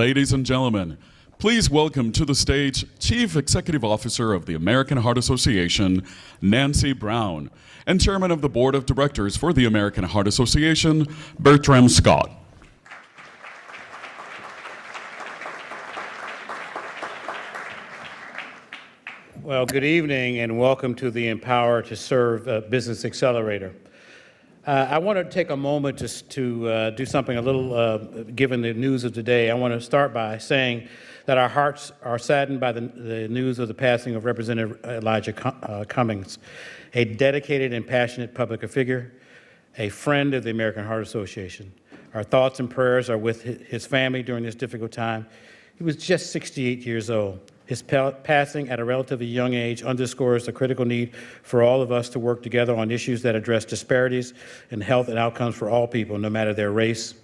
Ladies and gentlemen, please welcome to the stage Chief Executive Officer of the American Heart Association, Nancy Brown, and Chairman of the Board of Directors for the American Heart Association, Bertram Scott. Well, good evening and welcome to the Empower to Serve Business Accelerator. I want to take a moment to do something a little, given the news of today. I want to start by saying that our hearts are saddened by the news of the passing of Representative Elijah Cummings, a dedicated and passionate public figure, a friend of the American Heart Association. Our thoughts and prayers are with his family during this difficult time. He was just 68 years old. His passing at a relatively young age underscores the critical need for all of us to work together on issues that address disparities in health and outcomes for all people, no matter their race,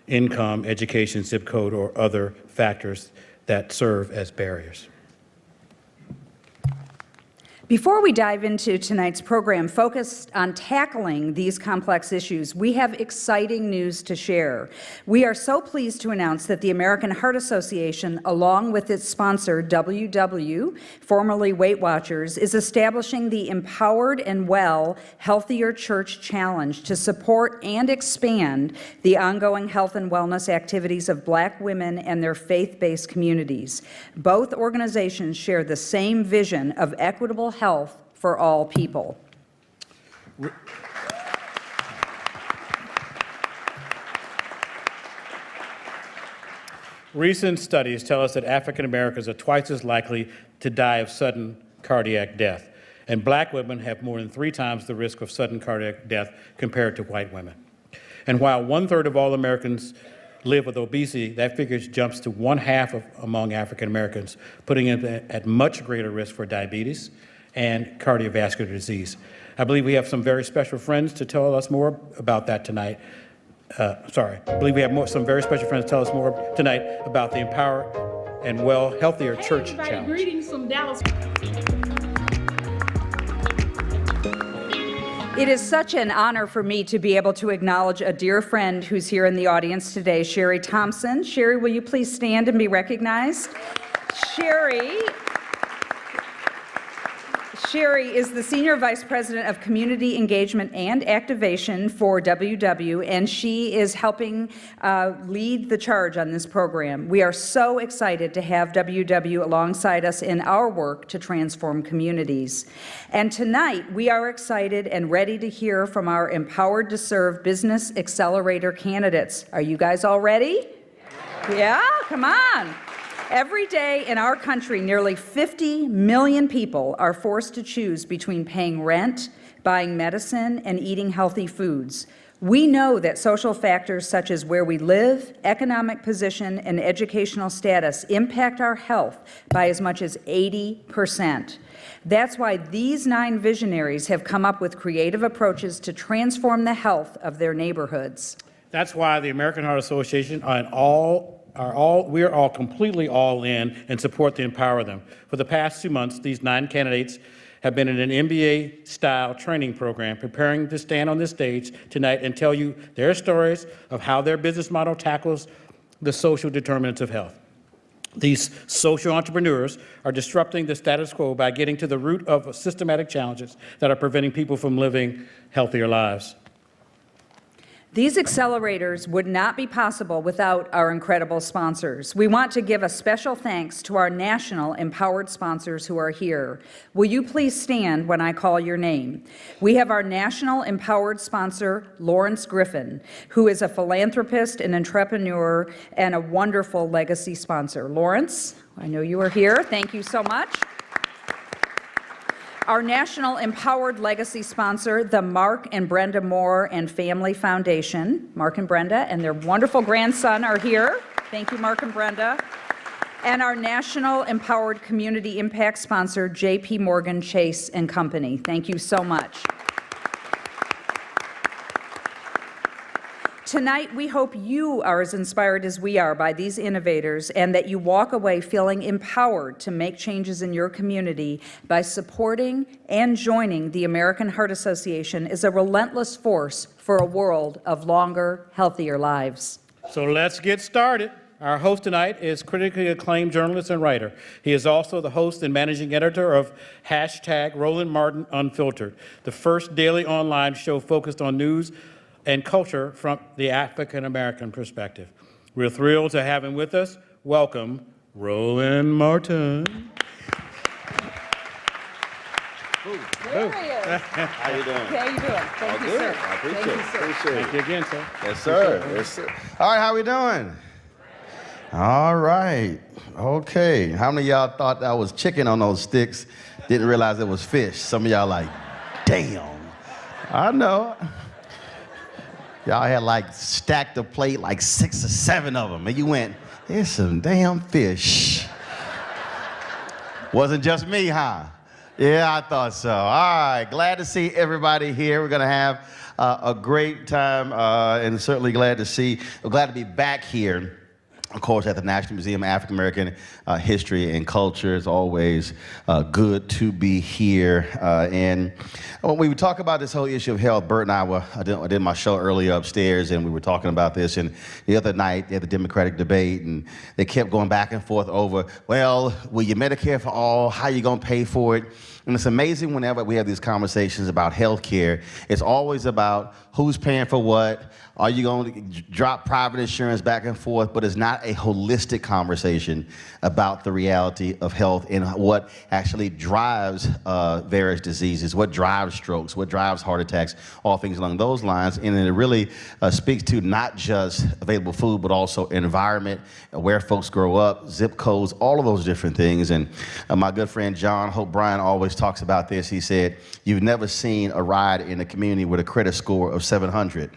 income, education, zip code, or other factors that serve as barriers. Before we dive into tonight's program focused on tackling these complex issues, we have exciting news to share. We are so pleased to announce that the American Heart Association, along with its sponsor, WW, formerly Weight Watchers, is establishing the Empowered and Well Healthier Church Challenge to support and expand the ongoing health and wellness activities of Black women and their faith-based communities. Both organizations share the same vision of equitable health for all people. Recent studies tell us that African Americans are twice as likely to die of sudden cardiac death, and Black women have more than 3 times the risk of sudden cardiac death compared to white women. And while 1/3 of all Americans live with obesity, that figure jumps to 1/2 among African Americans, putting them at much greater risk for diabetes and cardiovascular disease. I believe we have some very special friends to tell us more about that tonight. I believe we have some very special friends to tell us more tonight about the Empower and Well Healthier Church Challenge. Greetings from Dallas. It is such an honor for me to be able to acknowledge a dear friend who's here in the audience today, Sherry Thompson. Sherry, will you please stand and be recognized? Sherry is the Senior Vice President of Community Engagement and Activation for WW, and she is helping lead the charge on this program. We are so excited to have WW alongside us in our work to transform communities. And tonight, we are excited and ready to hear from our Empowered to Serve Business Accelerator candidates. Are you guys all ready? Yeah, come on. Every day in our country, nearly 50 million people are forced to choose between paying rent, buying medicine, and eating healthy foods. We know that social factors such as where we live, economic position, and educational status impact our health by as much as 80%. That's why these 9 visionaries have come up with creative approaches to transform the health of their neighborhoods. That's why the American Heart Association we are all completely all in and support to empower them. For the past 2 months, these 9 candidates have been in an MBA-style training program preparing to stand on this stage tonight and tell you their stories of how their business model tackles the social determinants of health. These social entrepreneurs are disrupting the status quo by getting to the root of systematic challenges that are preventing people from living healthier lives. These accelerators would not be possible without our incredible sponsors. We want to give a special thanks to our national empowered sponsors who are here. Will you please stand when I call your name? We have our national empowered sponsor, Lawrence Griffin, who is a philanthropist, an entrepreneur, and a wonderful legacy sponsor. Lawrence, I know you are here. Thank you so much. Our national empowered legacy sponsor, the Mark and Brenda Moore and Family Foundation. Mark and Brenda and their wonderful grandson are here. Thank you, Mark and Brenda. And our national empowered community impact sponsor, J.P. Morgan Chase and Company. Thank you so much. Tonight, we hope you are as inspired as we are by these innovators and that you walk away feeling empowered to make changes in your community by supporting and joining the American Heart Association as a relentless force for a world of longer, healthier lives. So let's get started. Our host tonight is critically acclaimed journalist and writer. He is also the host and managing editor of #Roland Martin Unfiltered, the first daily online show focused on news and culture from the African American perspective. We're thrilled to have him with us. Welcome, Roland Martin. There he is. How you doing? How you doing? Thank you, Good. sir. I appreciate Thank it. you, sir. Appreciate Thank it. you again, sir. Yes, sir. Yes, sir. All right, how we doing? All right. Okay. How many of y'all thought that was chicken on those sticks? Didn't realize it was fish. Some of y'all like, damn. I know. Y'all had like stacked a plate, like 6 or 7 of them, and you went, there's some damn fish. Wasn't just me, huh? Yeah, I thought so. All right, glad to see everybody here. We're gonna have A great time, and certainly glad to be back here. Of course, at the National Museum of African American History and Culture. It's always good to be here. And when we talk about this whole issue of health, Bert and I did my show earlier upstairs, and we were talking about this. And the other night, they had the Democratic debate, and they kept going back and forth over, well, will you Medicare for all? How you going to pay for it? And it's amazing whenever we have these conversations about health care, it's always about who's paying for what, are you going to drop private insurance back and forth, but it's not a holistic conversation about the reality of health and what actually drives various diseases, what drives strokes, what drives heart attacks, all things along those lines. And it really speaks to not just available food, but also environment, where folks grow up, zip codes, all of those different things. And my good friend John Hope Bryan always talks about this. He said, you've never seen a ride in a community with a credit score of 700.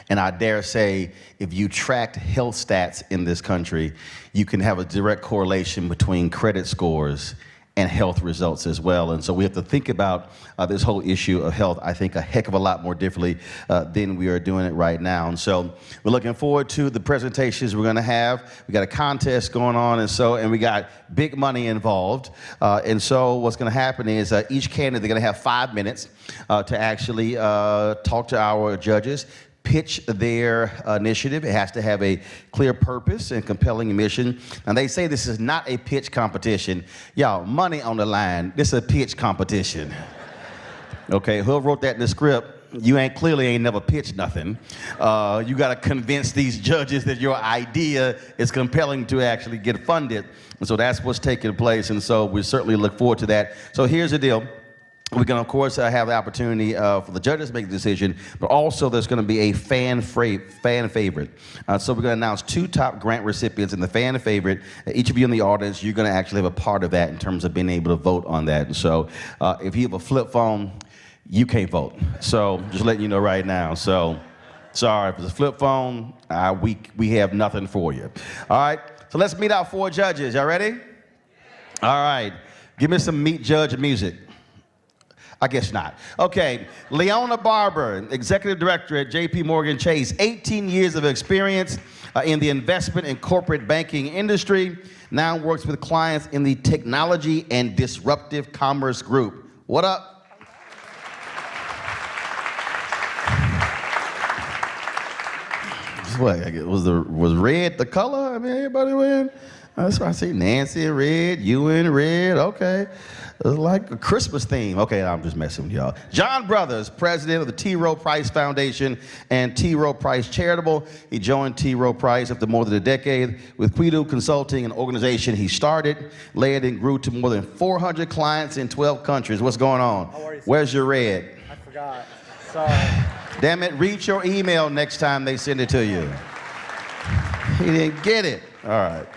And I dare say, if you tracked health stats in this country, you can have a direct correlation between credit scores and health results as well. And so we have to think about this whole issue of health, I think, a heck of a lot more differently than we are doing it right now. And so we're looking forward to the presentations we're gonna have. We got a contest going on, and we got big money involved. And so what's gonna happen is each candidate, they're gonna have 5 minutes to actually talk to our judges, pitch their initiative. It has to have a clear purpose and compelling mission. And they say this is not a pitch competition. Y'all, money on the line, this is a pitch competition. Okay, whoever wrote that in the script, you clearly ain't never pitched nothing. You gotta convince these judges that your idea is compelling to actually get funded. And so that's what's taking place, and so we certainly look forward to that. So here's the deal. We're going to, of course, have the opportunity for the judges to make the decision, but also there's going to be a fan favorite. So we're going to announce 2 top grant recipients in the fan favorite. Each of you in the audience, you're going to actually have a part of that in terms of being able to vote on that. And so if you have a flip phone, you can't vote. So just letting you know right now. So sorry, if it's a flip phone, we have nothing for you. All right, so let's meet our 4 judges. Y'all ready? All right, give me some meet judge music. I guess not. Okay, Leona Barber, Executive Director at JP Morgan Chase, 18 years of experience in the investment and corporate banking industry, now works with clients in the technology and disruptive commerce group. What up? What, was red the color? I mean, everybody wearing? That's why I see Nancy in red, you in red, okay. It's like a Christmas theme. Okay, I'm just messing with y'all. John Brothers, president of the T. Rowe Price Foundation and T. Rowe Price Charitable. He joined T. Rowe Price after more than a decade with Quidu Consulting, an organization he started, led and grew to more than 400 clients in 12 countries. What's going on? How are you, sir? Where's your red? I forgot. Sorry. Damn it, read your email next time they send it to you. He didn't get it. All right.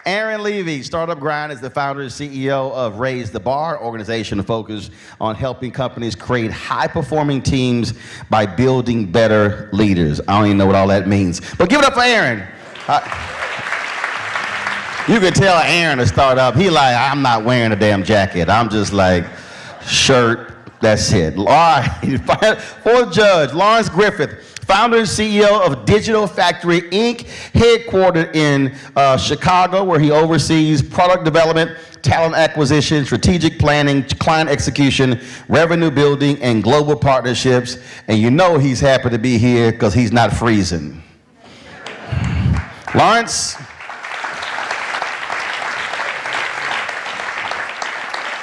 Aaron Levy, Startup Grind, is the founder and CEO of Raise the Bar, organization focused on helping companies create high-performing teams by building better leaders. I don't even know what all that means, but give it up for Aaron. You can tell Aaron to start up. He like, I'm not wearing a damn jacket. I'm just like, shirt, that's it. All right, fourth judge, Lawrence Griffith, founder and CEO of Digital Factory, Inc., headquartered in Chicago, where he oversees product development, talent acquisition, strategic planning, client execution, revenue building, and global partnerships. And you know he's happy to be here because he's not freezing. Lawrence?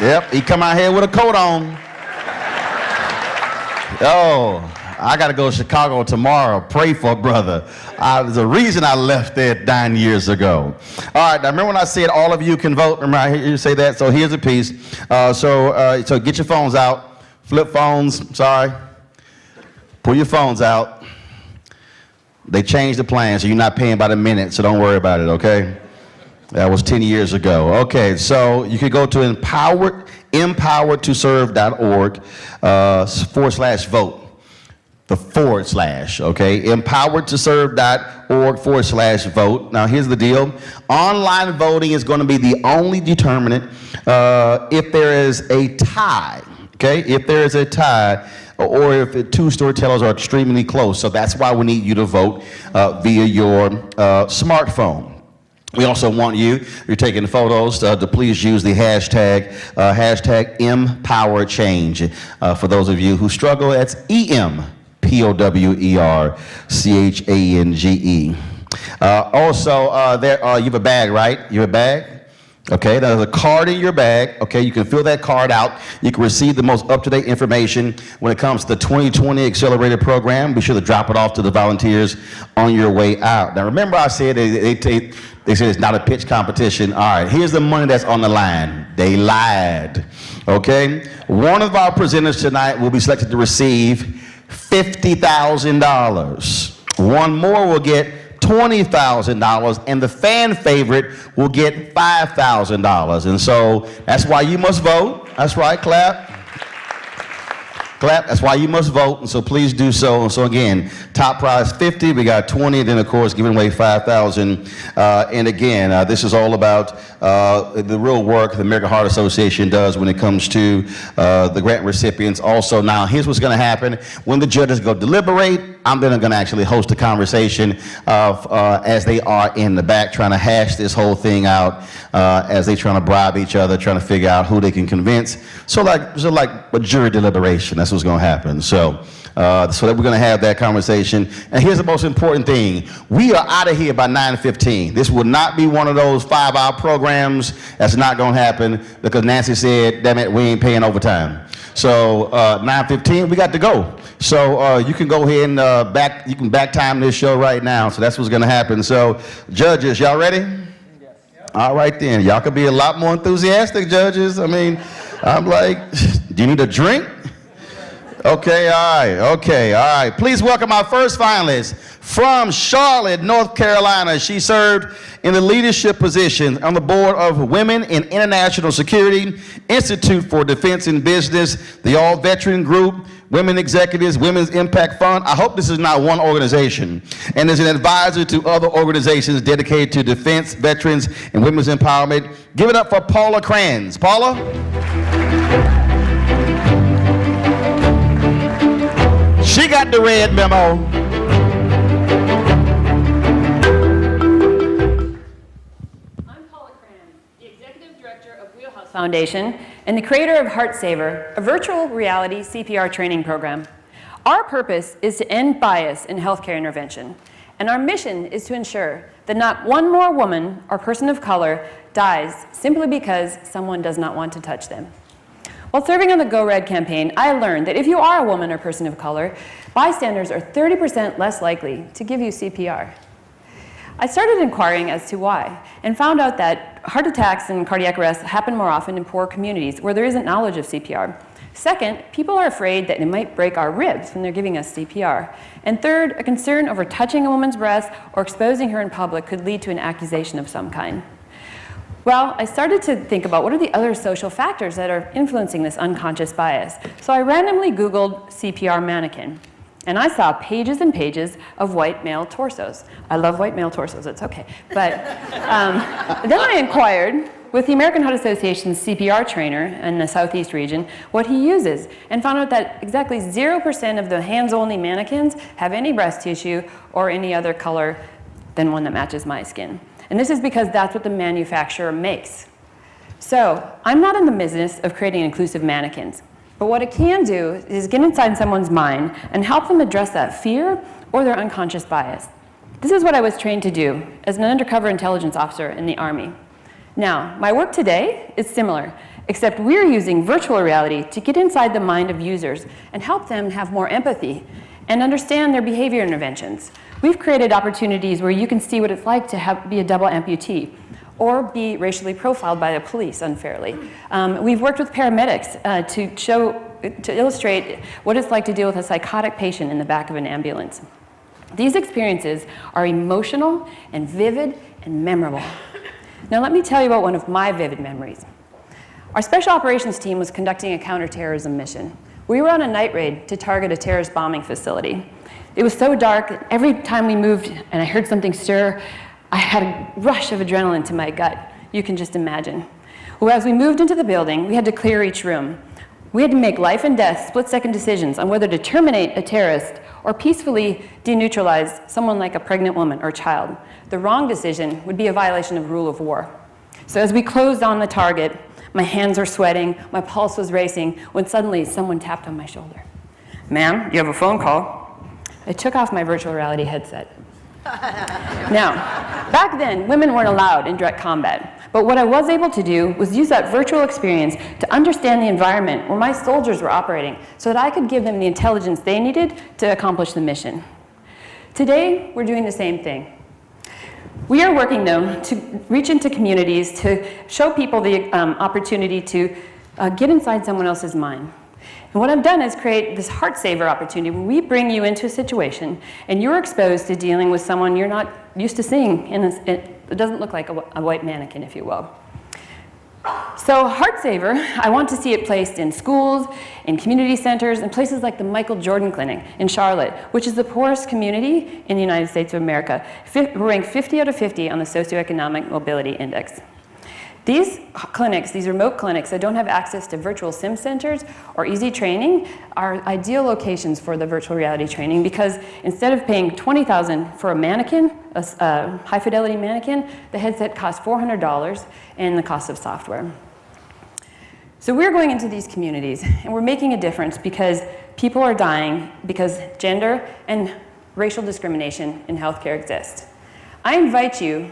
Yep, he come out here with a coat on. Oh, I got to go to Chicago tomorrow. Pray for a brother. There's a reason I left there 9 years ago. All right, now remember when I said all of you can vote? Remember I hear you say that? So here's a piece. So get your phones out. Flip phones, sorry. Pull your phones out. They changed the plan, so you're not paying by the minute, so don't worry about it, okay? That was 10 years ago. Okay, so you could go to empoweredtoserve.org /vote. The /, okay? empoweredtoserve.org /vote. Now here's the deal. Online voting is going to be the only determinant if there is a tie, okay? If there is a tie, or if two storytellers are extremely close. So that's why we need you to vote via your smartphone. We also want you, if you're taking photos, to please use the hashtag #EmPowerChange. For those of you who struggle, that's EmPowerChange. Also, you have a bag, right? You have a bag? Okay, there's a card in your bag. Okay, you can fill that card out. You can receive the most up-to-date information when it comes to the 2020 Accelerator program. Be sure to drop it off to the volunteers on your way out. Now, remember I said they said it's not a pitch competition. All right, here's the money that's on the line. They lied, okay? One of our presenters tonight will be selected to receive $50,000. One more will get $20,000, and the fan favorite will get $5,000. And so that's why you must vote. That's right, clap. Clap, that's why you must vote, and so please do so. And so again, top prize 50, we got 20, and then of course giving away 5,000. And again, this is all about the real work the American Heart Association does when it comes to the grant recipients. Also, now here's what's gonna happen. When the judges go deliberate, I'm then gonna actually host a conversation as they are in the back trying to hash this whole thing out as they trying to bribe each other, trying to figure out who they can convince. So like a jury deliberation. That's what's going to happen. So that we're going to have that conversation. And here's the most important thing. We are out of here by 9:15. This will not be one of those 5-hour programs. That's not going to happen because Nancy said, damn it, we ain't paying overtime. So 9:15, we got to go. So you can go ahead and you can back time this show right now. So that's what's going to happen. So judges, y'all ready? Yes. All right then. Y'all could be a lot more enthusiastic, judges. I mean, I'm like, do you need a drink? Okay, all right. Please welcome our first finalist from Charlotte, North Carolina. She served in the leadership position on the board of Women in International Security, Institute for Defense and Business, the All Veteran Group, Women Executives, Women's Impact Fund. I hope this is not one organization. And is an advisor to other organizations dedicated to defense, veterans, and women's empowerment. Give it up for Paula Kranz. Paula? She got the red memo. I'm Paula Kranz, the Executive Director of Wheelhouse Foundation and the creator of HeartSaver, a virtual reality CPR training program. Our purpose is to end bias in healthcare intervention, and our mission is to ensure that not one more woman or person of color dies simply because someone does not want to touch them. While serving on the Go Red campaign, I learned that if you are a woman or person of color, bystanders are 30% less likely to give you CPR. I started inquiring as to why, and found out that heart attacks and cardiac arrests happen more often in poor communities where there isn't knowledge of CPR. Second, people are afraid that it might break our ribs when they're giving us CPR. And third, a concern over touching a woman's breast or exposing her in public could lead to an accusation of some kind. Well, I started to think about what are the other social factors that are influencing this unconscious bias. So I randomly Googled CPR mannequin, and I saw pages and pages of white male torsos. I love white male torsos, it's okay. But then I inquired with the American Heart Association's CPR trainer in the Southeast region what he uses, and found out that exactly 0% of the hands-only mannequins have any breast tissue or any other color than one that matches my skin. And this is because that's what the manufacturer makes. So I'm not in the business of creating inclusive mannequins, but what it can do is get inside someone's mind and help them address that fear or their unconscious bias. This is what I was trained to do as an undercover intelligence officer in the Army. Now, my work today is similar, except we're using virtual reality to get inside the mind of users and help them have more empathy and understand their behavior interventions. We've created opportunities where you can see what it's like to be a double amputee or be racially profiled by the police unfairly. We've worked with paramedics to illustrate what it's like to deal with a psychotic patient in the back of an ambulance. These experiences are emotional and vivid and memorable. Now let me tell you about one of my vivid memories. Our special operations team was conducting a counterterrorism mission. We were on a night raid to target a terrorist bombing facility. It was so dark that every time we moved and I heard something stir, I had a rush of adrenaline to my gut. You can just imagine. Well, as we moved into the building, we had to clear each room. We had to make life and death split-second decisions on whether to terminate a terrorist or peacefully deneutralize someone like a pregnant woman or child. The wrong decision would be a violation of rule of war. So as we closed on the target, my hands were sweating, my pulse was racing, when suddenly someone tapped on my shoulder. "Ma'am, you have a phone call." I took off my virtual reality headset. Now, back then, women weren't allowed in direct combat. But what I was able to do was use that virtual experience to understand the environment where my soldiers were operating so that I could give them the intelligence they needed to accomplish the mission. Today, we're doing the same thing. We are working, though, to reach into communities to show people the opportunity to get inside someone else's mind. And what I've done is create this heart saver opportunity where we bring you into a situation and you're exposed to dealing with someone you're not used to seeing. It doesn't look like a white mannequin, if you will. So heart saver, I want to see it placed in schools, in community centers, and places like the Michael Jordan Clinic in Charlotte, which is the poorest community in the United States of America. We're ranked 50 out of 50 on the Socioeconomic Mobility Index. These clinics, these remote clinics that don't have access to virtual sim centers or easy training are ideal locations for the virtual reality training because instead of paying $20,000 for a mannequin, a high fidelity mannequin, the headset costs $400 and the cost of software. So we're going into these communities and we're making a difference because people are dying because gender and racial discrimination in healthcare exists. I invite you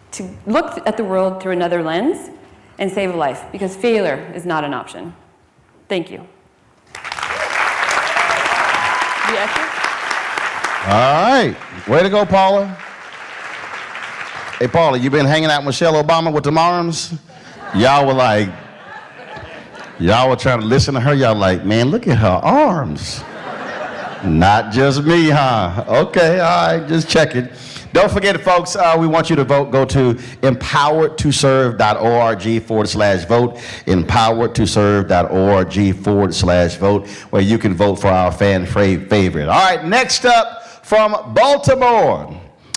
to look at the world through another lens and save a life, because failure is not an option. Thank you. All right. Way to go, Paula. Hey, Paula, you been hanging out with Michelle Obama with them arms? Y'all were like, y'all were trying to listen to her. Y'all like, man, look at her arms. Not just me, huh? Okay, all right, just checking. Don't forget, folks, we want you to vote. Go to empoweredtoserve.org/vote, empoweredtoserve.org/vote, where you can vote for our fan favorite. All right, next up from Baltimore,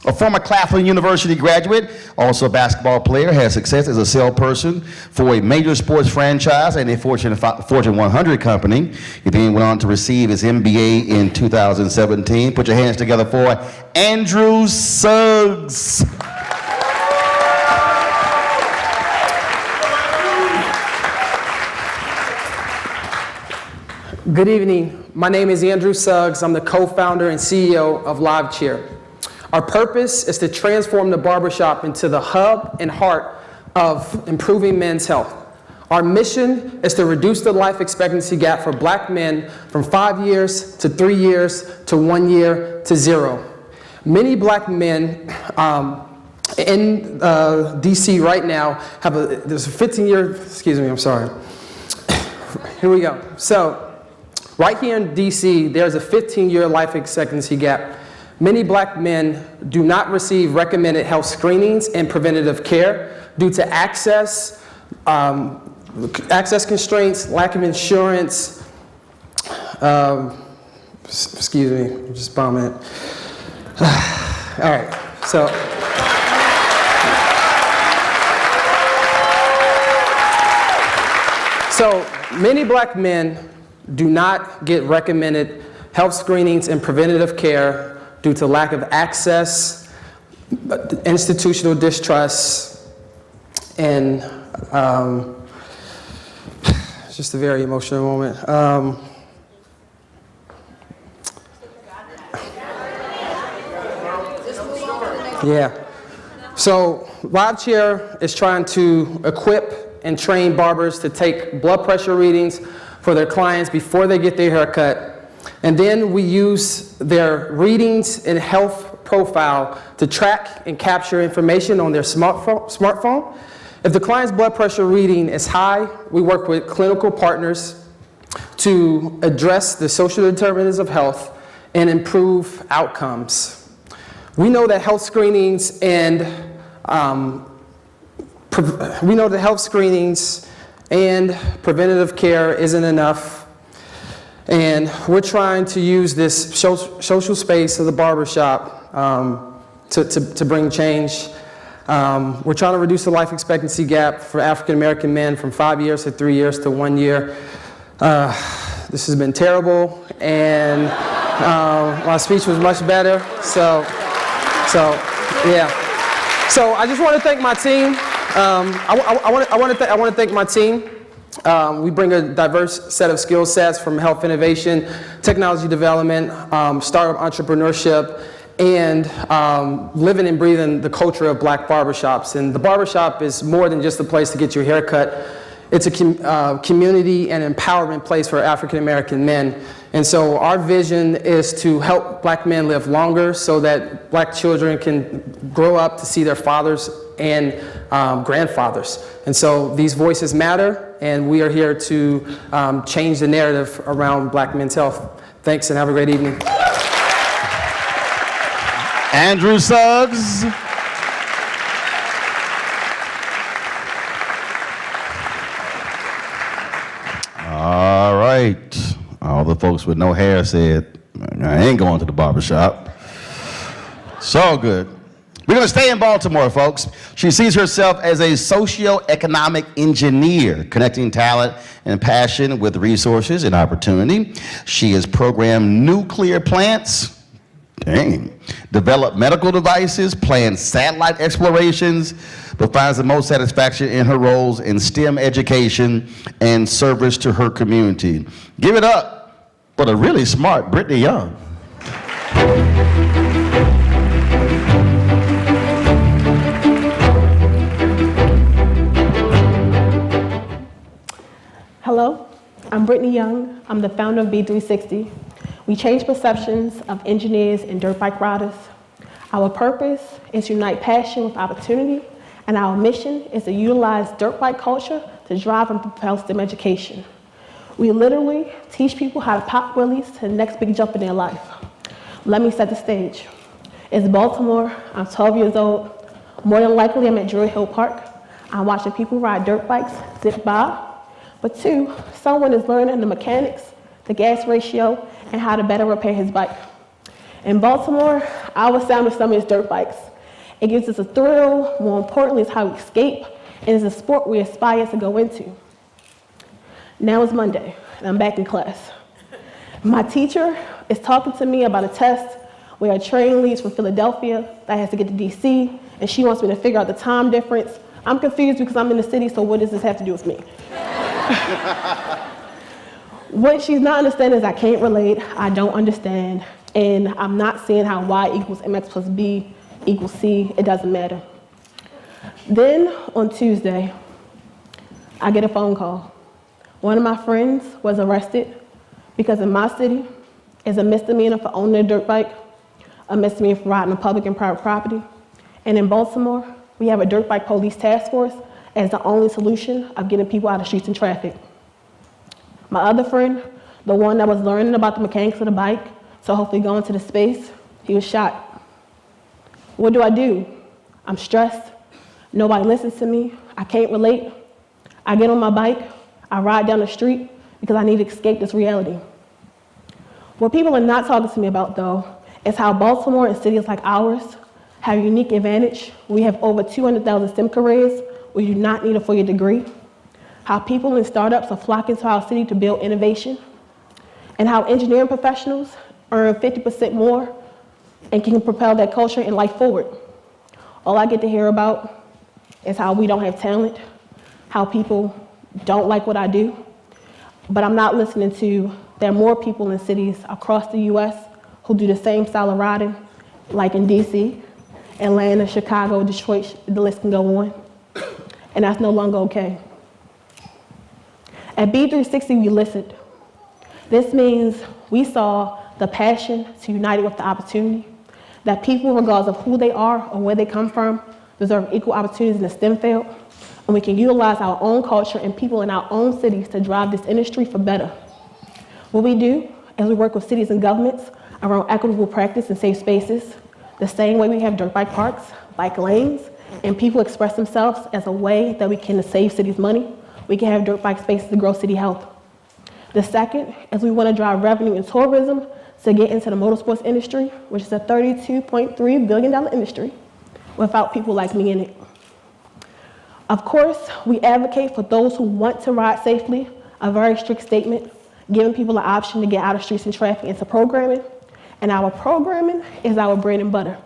a former Claflin University graduate, also a basketball player, has success as a salesperson for a major sports franchise and a Fortune 100 company. He then went on to receive his MBA in 2017. Put your hands together for Andrew Suggs. Good evening. My name is Andrew Suggs. I'm the co-founder and CEO of LiveChair. Our purpose is to transform the barbershop into the hub and heart of improving men's health. Our mission is to reduce the life expectancy gap for black men from 5 years to 3 years to 1 year to 0. Many black men in DC right now there's a 15-year, excuse me, I'm sorry. Here we go. So, right here in DC, there's a 15-year life expectancy gap. Many black men do not receive recommended health screenings and preventative care due to access constraints, lack of insurance. Excuse me, I'm just bombing it. All right, so many black men do not get recommended health screenings and preventative care due to lack of access, institutional distrust, and it's just a very emotional moment. Yeah. So LiveChair is trying to equip and train barbers to take blood pressure readings for their clients before they get their haircut. And then we use their readings and health profile to track and capture information on their smartphone. If the client's blood pressure reading is high, we work with clinical partners to address the social determinants of health and improve outcomes. We know that health screenings and preventative care isn't enough. And we're trying to use this social space of the barbershop to bring change. We're trying to reduce the life expectancy gap for African American men from 5 years to 3 years to 1 year. This has been terrible, and my speech was much better. So yeah. So I just want to thank my team. I want to thank my team. We bring a diverse set of skill sets from health innovation, technology development, startup entrepreneurship, and living and breathing the culture of black barbershops. And the barbershop is more than just a place to get your hair cut. It's a community and empowerment place for African American men. And so our vision is to help black men live longer so that black children can grow up to see their fathers and grandfathers. And so these voices matter, and we are here to change the narrative around black men's health. Thanks, and have a great evening. Andrew Suggs. All right. All the folks with no hair said, I ain't going to the barbershop. So good. We're going to stay in Baltimore, folks. She sees herself as a socio-economic engineer, connecting talent and passion with resources and opportunity. She has programmed nuclear plants, developed medical devices, planned satellite explorations, but finds the most satisfaction in her roles in STEM education and service to her community. Give it up for the really smart Brittany Young. Hello, I'm Brittany Young. I'm the founder of B360. We change perceptions of engineers and dirt bike riders. Our purpose is to unite passion with opportunity, and our mission is to utilize dirt bike culture to drive and propel STEM education. We literally teach people how to pop wheelies to the next big jump in their life. Let me set the stage. It's Baltimore. I'm 12 years old. More than likely, I'm at Druid Hill Park. I'm watching people ride dirt bikes zip by. But two, someone is learning the mechanics, the gas ratio, and how to better repair his bike. In Baltimore, our sound of summer is dirt bikes. It gives us a thrill, more importantly, it's how we escape, and it's a sport we aspire to go into. Now it's Monday, and I'm back in class. My teacher is talking to me about a test where a train leaves from Philadelphia that has to get to DC, and she wants me to figure out the time difference. I'm confused because I'm in the city, so what does this have to do with me? What she's not understanding is I can't relate, I don't understand, and I'm not seeing how y equals mx plus b equals c, it doesn't matter. Then on Tuesday, I get a phone call. One of my friends was arrested because in my city, it's a misdemeanor for owning a dirt bike, a misdemeanor for riding on public and private property, and in Baltimore, we have a dirt bike police task force as the only solution of getting people out of streets and traffic. My other friend, the one that was learning about the mechanics of the bike, so hopefully going to the space, he was shot. What do? I'm stressed. Nobody listens to me. I can't relate. I get on my bike. I ride down the street because I need to escape this reality. What people are not talking to me about, though, is how Baltimore and cities like ours have a unique advantage. We have over 200,000 STEM careers where you do not need a 4-year degree. How people in startups are flocking to our city to build innovation, and how engineering professionals earn 50% more and can propel that culture and life forward. All I get to hear about is how we don't have talent, how people don't like what I do, but I'm not listening to there are more people in cities across the US who do the same style of riding, like in DC, Atlanta, Chicago, Detroit, the list can go on, and that's no longer okay. At B360, we listened. This means we saw the passion to unite it with the opportunity, that people, regardless of who they are or where they come from, deserve equal opportunities in the STEM field, and we can utilize our own culture and people in our own cities to drive this industry for better. What we do is we work with cities and governments around equitable practice and safe spaces, the same way we have dirt bike parks, bike lanes, and people express themselves as a way that we can save cities money. We can have dirt bike spaces to grow city health. The second is we want to drive revenue in tourism to get into the motorsports industry, which is a $32.3 billion industry, without people like me in it. Of course, we advocate for those who want to ride safely. a very strict statement, giving people the option to get out of streets and traffic into programming. And our programming is our bread and butter.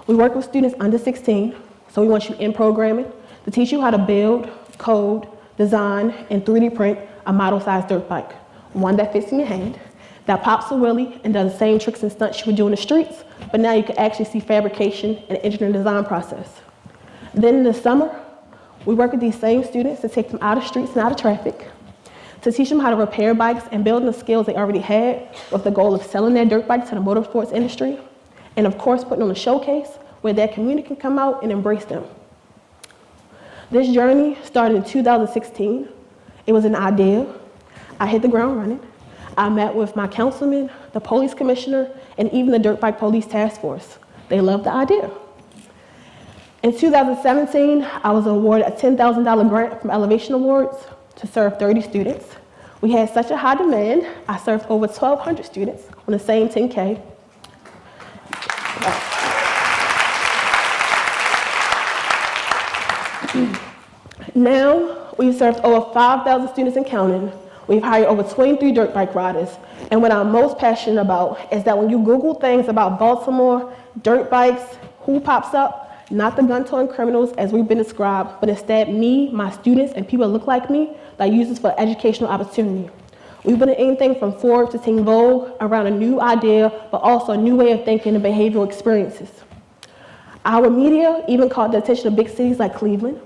We work with students under 16, so we want you in programming to teach you how to build, code, design, and 3D print a model-sized dirt bike, one that fits in your hand, that pops a wheelie and does the same tricks and stunts you would do in the streets, but now you can actually see fabrication and engineering design process. Then in the summer, we work with these same students to take them out of streets and out of traffic, to teach them how to repair bikes and build the skills they already had with the goal of selling their dirt bikes to the motorsports industry, and of course putting on a showcase where their community can come out and embrace them. This journey started in 2016. It was an idea. I hit the ground running. I met with my councilman, the police commissioner, and even the Dirt Bike Police Task Force. They loved the idea. In 2017, I was awarded a $10,000 grant from Elevation Awards to serve 30 students. We had such a high demand, I served over 1,200 students on the same 10K. Now, we've served over 5,000 students and counting. We've hired over 23 dirt bike riders. And what I'm most passionate about is that when you Google things about Baltimore, dirt bikes, who pops up? Not the gun-toting criminals as we've been described, but instead me, my students, and people that look like me that use this for educational opportunity. We've been in anything from Forbes to Teen Vogue around a new idea, but also a new way of thinking and behavioral experiences. Our media even caught the attention of big cities like Cleveland.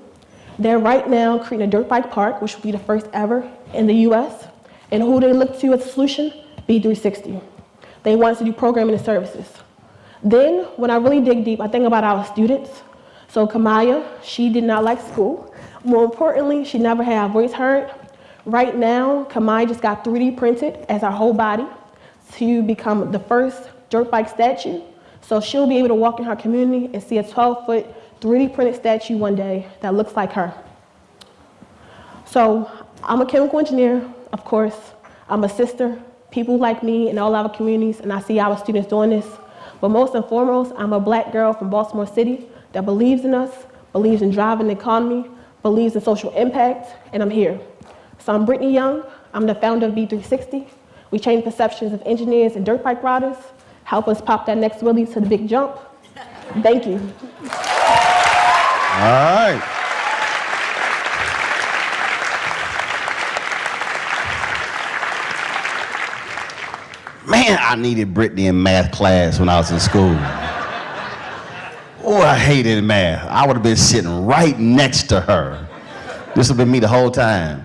They're right now creating a dirt bike park, which will be the first ever in the US. And who they look to as a solution? B360. They want us to do programming and services. Then, when I really dig deep, I think about our students. So Kamaya, she did not like school. More importantly, she never had her voice heard. Right now, Kamaya just got 3D printed as her whole body to become the first dirt bike statue. So she'll be able to walk in her community and see a 12-foot 3D printed statue one day that looks like her. So I'm a chemical engineer, of course. I'm a sister, people like me in all our communities, and I see our students doing this. But most and foremost, I'm a black girl from Baltimore City that believes in us, believes in driving the economy, believes in social impact, and I'm here. So I'm Brittany Young. I'm the founder of B360. We change perceptions of engineers and dirt bike riders, help us pop that next wheelie to the big jump. Thank you. All right. Man, I needed Brittany in math class when I was in school. Oh, I hated math. I would have been sitting right next to her. This would have been me the whole time.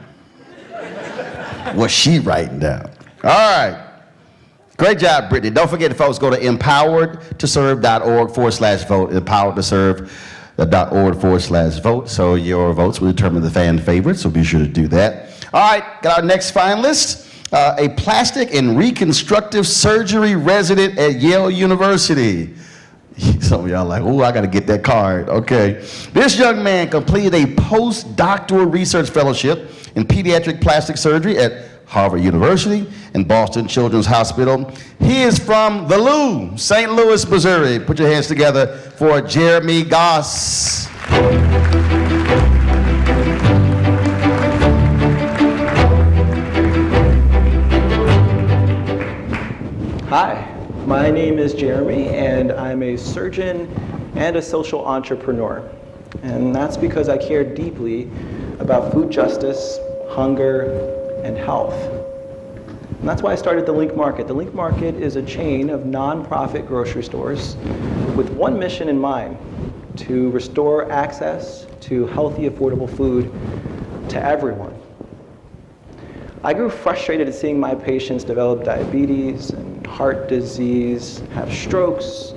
What's she writing down? All right. Great job, Brittany. Don't forget, folks, go to empoweredtoserve.org/vote. empoweredtoserve.org/vote. So your votes will determine the fan favorite, so be sure to do that. All right, got our next finalist. A plastic and reconstructive surgery resident at Yale University. Some of y'all like, oh, I got to get that card. Okay. This young man completed a postdoctoral research fellowship in pediatric plastic surgery at Harvard University and Boston Children's Hospital. He is from the Lou, St. Louis, Missouri. Put your hands together for Jeremy Goss. Hi, my name is Jeremy, and I'm a surgeon and a social entrepreneur. And that's because I care deeply about food justice, hunger, and health. And that's why I started the Link Market. The Link Market is a chain of nonprofit grocery stores with one mission in mind: to restore access to healthy, affordable food to everyone. I grew frustrated at seeing my patients develop diabetes and heart disease, have strokes,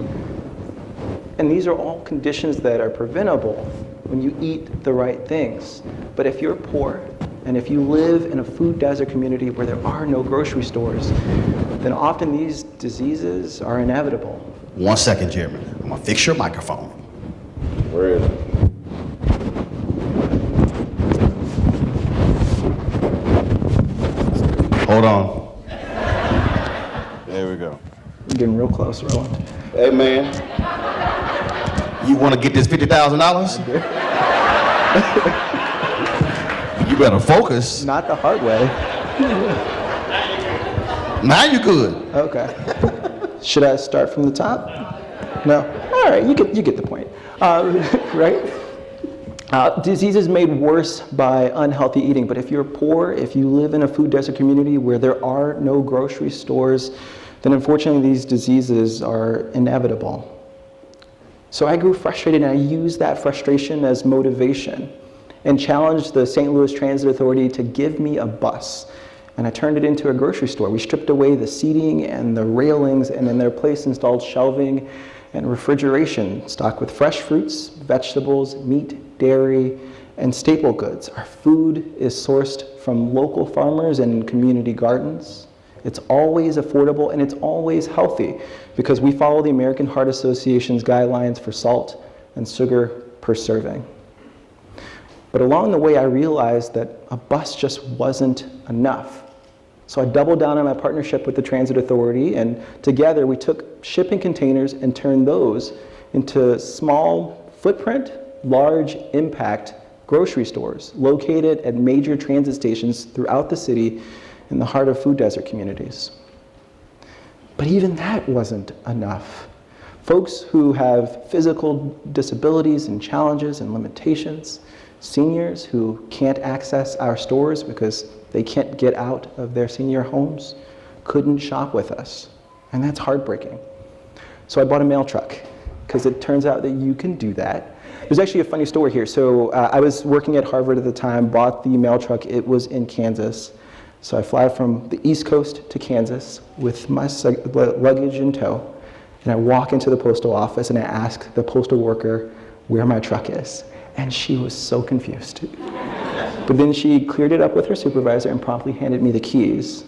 and these are all conditions that are preventable when you eat the right things. But if you're poor, and if you live in a food desert community where there are no grocery stores, then often these diseases are inevitable. 1 second, Jeremy. I'm gonna fix your microphone. Where is it? Hold on. There we go. You're getting real close, Roland. Hey, man. You want to get this $50,000? You better focus. Not the hard way. Now you good. Okay. Should I start from the top? No? All right, you get the point. Right? Disease is made worse by unhealthy eating, but if you're poor, if you live in a food desert community where there are no grocery stores, then unfortunately these diseases are inevitable. So I grew frustrated, and I used that frustration as motivation and challenged the St. Louis Transit Authority to give me a bus. And I turned it into a grocery store. We stripped away the seating and the railings, and in their place installed shelving and refrigeration stocked with fresh fruits, vegetables, meat, dairy, and staple goods. Our food is sourced from local farmers and community gardens. It's always affordable, and it's always healthy because we follow the American Heart Association's guidelines for salt and sugar per serving. But along the way, I realized that a bus just wasn't enough. So I doubled down on my partnership with the Transit Authority, and together we took shipping containers and turned those into small footprint, large impact grocery stores located at major transit stations throughout the city in the heart of food desert communities. But even that wasn't enough. Folks who have physical disabilities and challenges and limitations, seniors who can't access our stores because they can't get out of their senior homes, couldn't shop with us. And that's heartbreaking. So I bought a mail truck, because it turns out that you can do that. There's actually a funny story here. So I was working at Harvard at the time, bought the mail truck. It was in Kansas. So I fly from the East Coast to Kansas with my luggage in tow, and I walk into the postal office and I ask the postal worker where my truck is. And she was so confused. But then she cleared it up with her supervisor and promptly handed me the keys.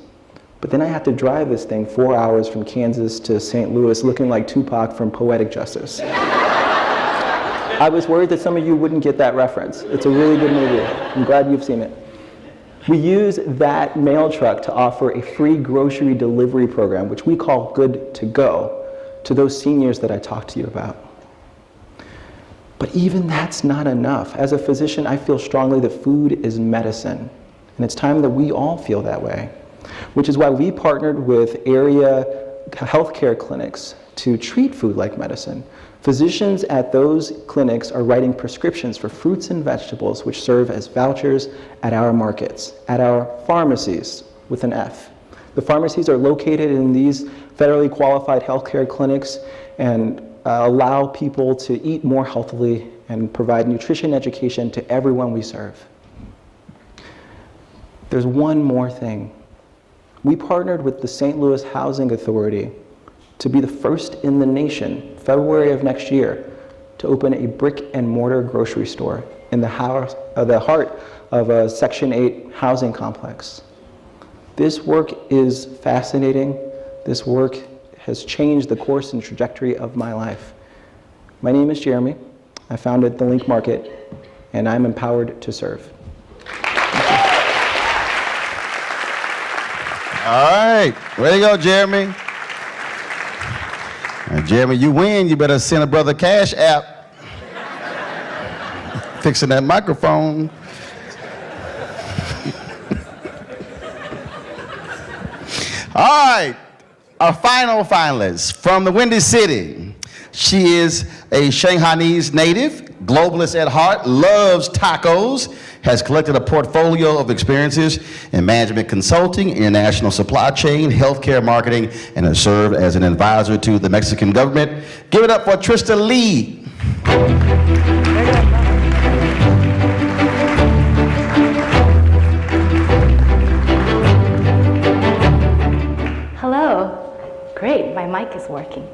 But then I had to drive this thing 4 hours from Kansas to St. Louis looking like Tupac from Poetic Justice. I was worried that some of you wouldn't get that reference. It's a really good movie. I'm glad you've seen it. We use that mail truck to offer a free grocery delivery program, which we call Good to Go, to those seniors that I talked to you about. But even that's not enough. As a physician, I feel strongly that food is medicine, and it's time that we all feel that way, which is why we partnered with area healthcare clinics to treat food like medicine. Physicians at those clinics are writing prescriptions for fruits and vegetables, which serve as vouchers at our markets, at our pharmacies, with an F. The pharmacies are located in these federally qualified healthcare clinics and allow people to eat more healthily and provide nutrition education to everyone we serve. There's one more thing. We partnered with the St. Louis Housing Authority to be the first in the nation, February of next year, to open a brick and mortar grocery store in the heart of a Section 8 housing complex. This work is fascinating. This work has changed the course and trajectory of my life. My name is Jeremy. I founded The Link Market, and I'm empowered to serve. All right, way to go, Jeremy. Now, Jeremy, you win. You better send a brother Cash App. Fixing that microphone. All right, our final finalist from the Windy City. She is a Shanghainese native, globalist at heart, loves tacos, has collected a portfolio of experiences in management consulting, international supply chain, healthcare marketing, and has served as an advisor to the Mexican government. Give it up for Trista Lee. Hello. Great, my mic is working.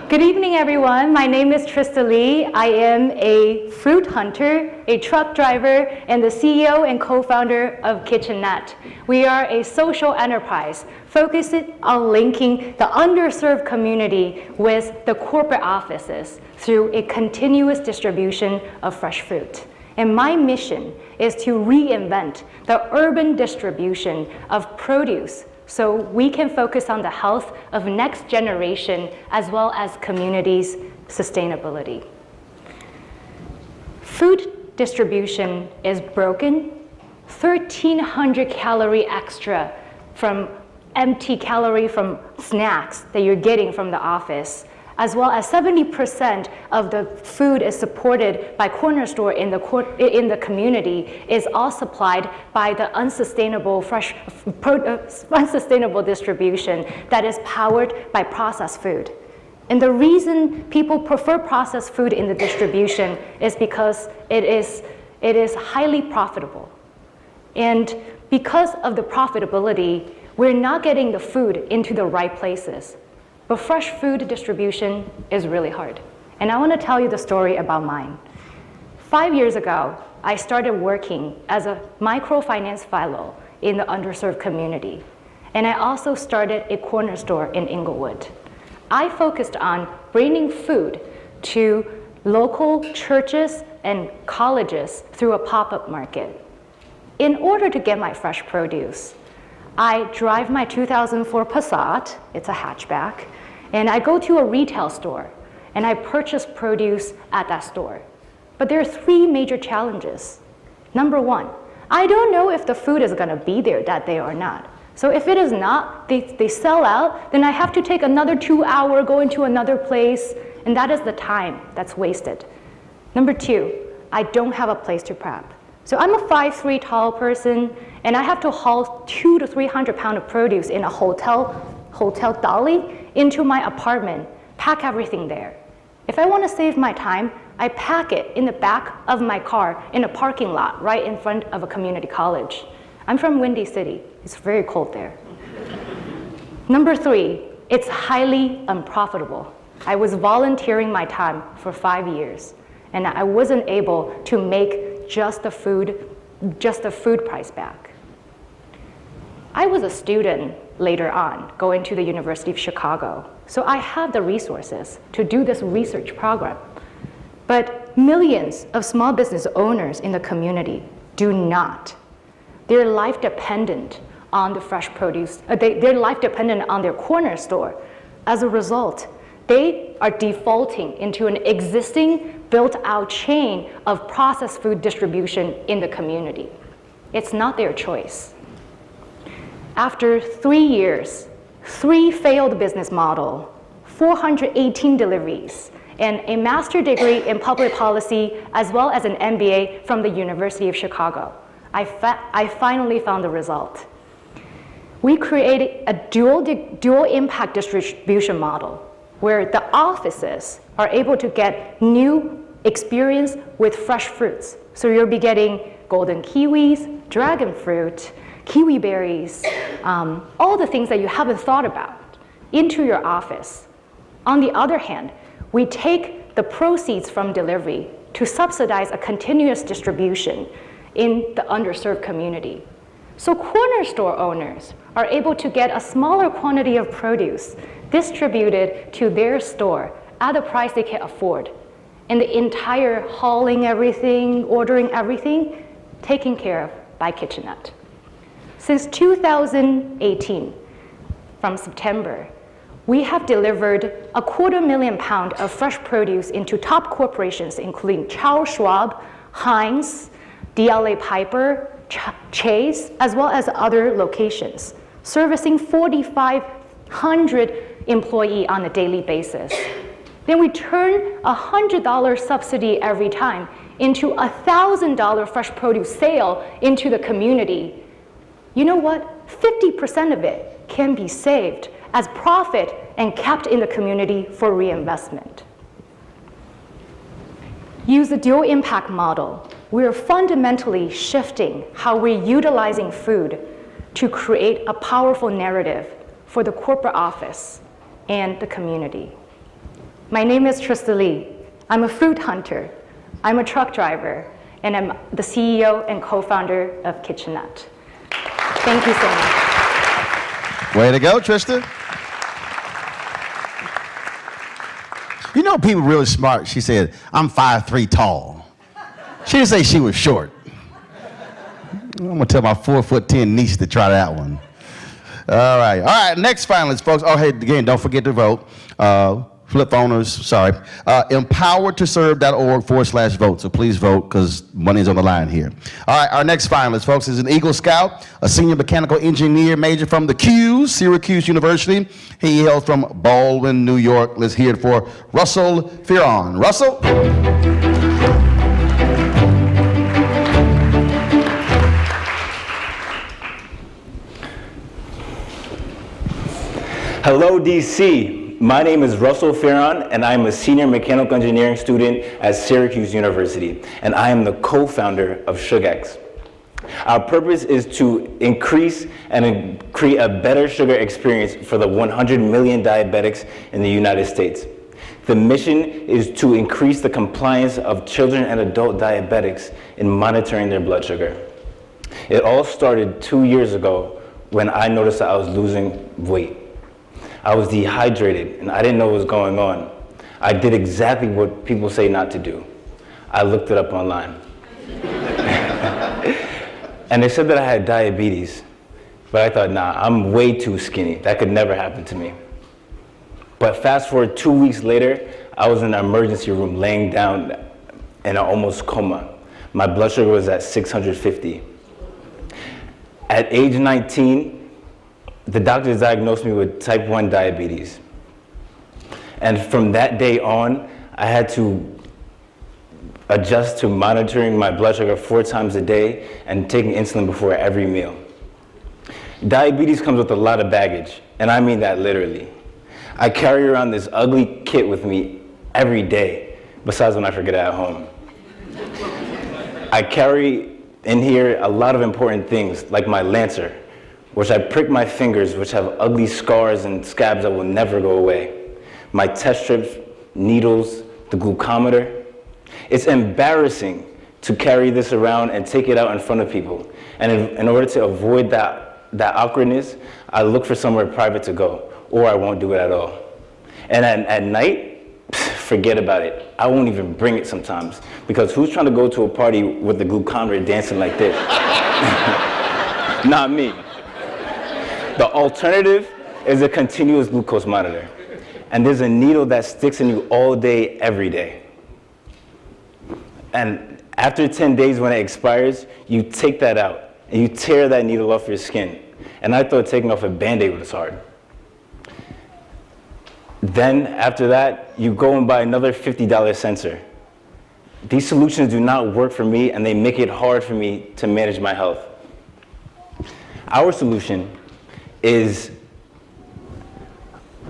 Good evening, everyone. My name is Trista Lee. I am a fruit hunter, a truck driver, and the CEO and co-founder of Kitchenette. We are a social enterprise focused on linking the underserved community with the corporate offices through a continuous distribution of fresh fruit. And my mission is to reinvent the urban distribution of produce so we can focus on the health of next generation as well as communities' sustainability. Food distribution is broken, 1,300 calorie extra from empty calorie from snacks that you're getting from the office, as well as 70% of the food is supported by corner store in the community, is all supplied by the unsustainable unsustainable distribution that is powered by processed food. And the reason people prefer processed food in the distribution is because it is highly profitable. And because of the profitability, we're not getting the food into the right places. But fresh food distribution is really hard. And I want to tell you the story about mine. 5 years ago, I started working as a microfinance fellow in the underserved community. And I also started a corner store in Inglewood. I focused on bringing food to local churches and colleges through a pop-up market. In order to get my fresh produce, I drive my 2004 Passat, it's a hatchback, and I go to a retail store and I purchase produce at that store. But there are 3 major challenges. Number 1, I don't know if the food is gonna be there that day or not. So if it is not, they sell out, then I have to take another 2 hours, go into another place, and that is the time that's wasted. Number 2, I don't have a place to prep. So I'm a 5'3" tall person, and I have to haul 200 to 300 pounds of produce in a hotel dolly into my apartment, pack everything there. If I want to save my time, I pack it in the back of my car in a parking lot right in front of a community college. I'm from Windy City. It's very cold there. Number 3, it's highly unprofitable. I was volunteering my time for 5 years, and I wasn't able to make just the food price back. I was a student later on, going to the University of Chicago, so I have the resources to do this research program. But millions of small business owners in the community do not. They're life dependent on the fresh produce. They're life dependent on their corner store. As a result, they are defaulting into an existing built-out chain of processed food distribution in the community. It's not their choice. After 3 years, 3 failed business models, 418 deliveries, and a master's degree in public policy, as well as an MBA from the University of Chicago, I finally found the result. We created a dual impact distribution model where the offices are able to get new experience with fresh fruits. So you'll be getting golden kiwis, dragon fruit, kiwi berries, all the things that you haven't thought about into your office. On the other hand, we take the proceeds from delivery to subsidize a continuous distribution in the underserved community. So corner store owners are able to get a smaller quantity of produce distributed to their store at a price they can afford. And the entire hauling everything, ordering everything, taken care of by Kitchenette. Since 2018, from September, we have delivered 250,000 pounds of fresh produce into top corporations, including Charles Schwab, Heinz, DLA Piper, Chase, as well as other locations, servicing 4,500 employees on a daily basis. Then we turn a $100 subsidy every time into a $1,000 fresh produce sale into the community. You know what? 50% of it can be saved as profit and kept in the community for reinvestment. Use the dual impact model. We're fundamentally shifting how we're utilizing food to create a powerful narrative for the corporate office and the community. My name is Trista Lee. I'm a fruit hunter, I'm a truck driver, and I'm the CEO and co-founder of Kitchenette. Thank you so much. Way to go, Trista. You know, people really smart. She said, I'm 5'3" tall. She didn't say she was short. I'm gonna tell my 4'10" niece to try that one. All right, next finalist, folks. Oh, hey, again, don't forget to vote. flip owners, sorry. EmPOWEREDToServe.org/vote. So please vote because money's on the line here. All right, our next finalist, folks, is an Eagle Scout, a senior mechanical engineer major from the Q's, Syracuse University. He hails from Baldwin, New York. Let's hear it for Russell Fearon. Russell? Hello, DC. My name is Russell Fearon, and I am a senior mechanical engineering student at Syracuse University, and I am the co-founder of SugarX. Our purpose is to increase and create a better sugar experience for the 100 million diabetics in the United States. The mission is to increase the compliance of children and adult diabetics in monitoring their blood sugar. It all started 2 years ago when I noticed that I was losing weight. I was dehydrated and I didn't know what was going on. I did exactly what people say not to do. I looked it up online. And they said that I had diabetes, but I thought, nah, I'm way too skinny. That could never happen to me. But fast forward 2 weeks later, I was in the emergency room laying down in an almost coma. My blood sugar was at 650. At age 19, the doctors diagnosed me with type 1 diabetes. And from that day on, I had to adjust to monitoring my blood sugar 4 times a day and taking insulin before every meal. Diabetes comes with a lot of baggage, and I mean that literally. I carry around this ugly kit with me every day, besides when I forget it at home. I carry in here a lot of important things, like my Lancer, which I prick my fingers, which have ugly scars and scabs that will never go away. My test strips, needles, the glucometer. It's embarrassing to carry this around and take it out in front of people. And in order to avoid that awkwardness, I look for somewhere private to go, or I won't do it at all. And at night, forget about it. I won't even bring it sometimes, because who's trying to go to a party with the glucometer dancing like this? Not me. The alternative is a continuous glucose monitor. And there's a needle that sticks in you all day, every day. And after 10 days when it expires, you take that out and you tear that needle off your skin. And I thought taking off a Band-Aid was hard. Then after that, you go and buy another $50 sensor. These solutions do not work for me, and they make it hard for me to manage my health. Our solution is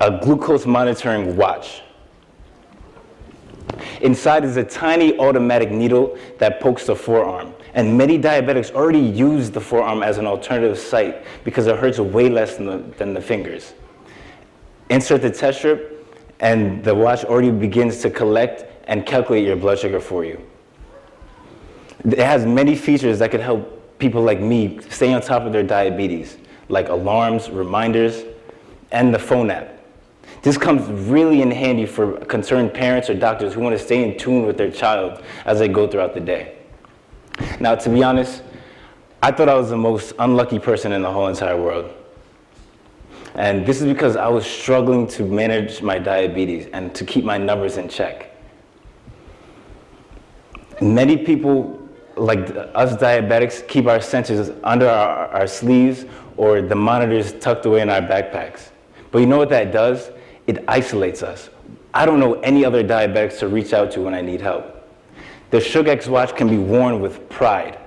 a glucose monitoring watch. Inside is a tiny automatic needle that pokes the forearm. And many diabetics already use the forearm as an alternative site because it hurts way less than the fingers. Insert the test strip, and the watch already begins to collect and calculate your blood sugar for you. It has many features that could help people like me stay on top of their diabetes, like alarms, reminders, and the phone app. This comes really in handy for concerned parents or doctors who want to stay in tune with their child as they go throughout the day. Now, to be honest, I thought I was the most unlucky person in the whole entire world. And this is because I was struggling to manage my diabetes and to keep my numbers in check. Many people, like us diabetics, keep our sensors under our sleeves or the monitors tucked away in our backpacks. But you know what that does? It isolates us. I don't know any other diabetics to reach out to when I need help. The SugarX watch can be worn with pride.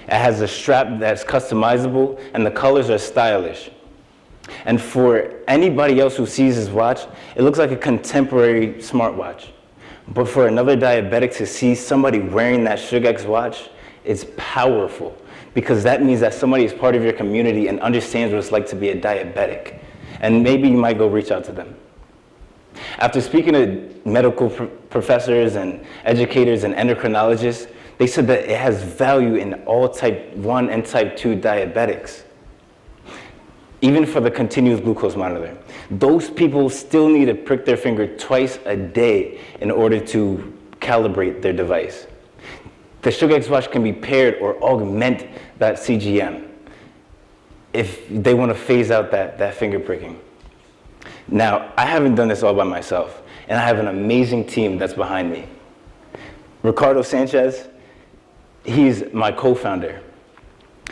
It has a strap that's customizable, and the colors are stylish. And for anybody else who sees this watch, it looks like a contemporary smartwatch. But for another diabetic to see somebody wearing that SugarX watch, it's powerful, because that means that somebody is part of your community and understands what it's like to be a diabetic. And maybe you might go reach out to them. After speaking to medical professors and educators and endocrinologists, they said that it has value in all type 1 and type 2 diabetics. Even for the continuous glucose monitor. Those people still need to prick their finger twice a day in order to calibrate their device. The SugarX watch can be paired or augment that CGM if they want to phase out that finger pricking. Now, I haven't done this all by myself, and I have an amazing team that's behind me. Ricardo Sanchez, he's my co-founder,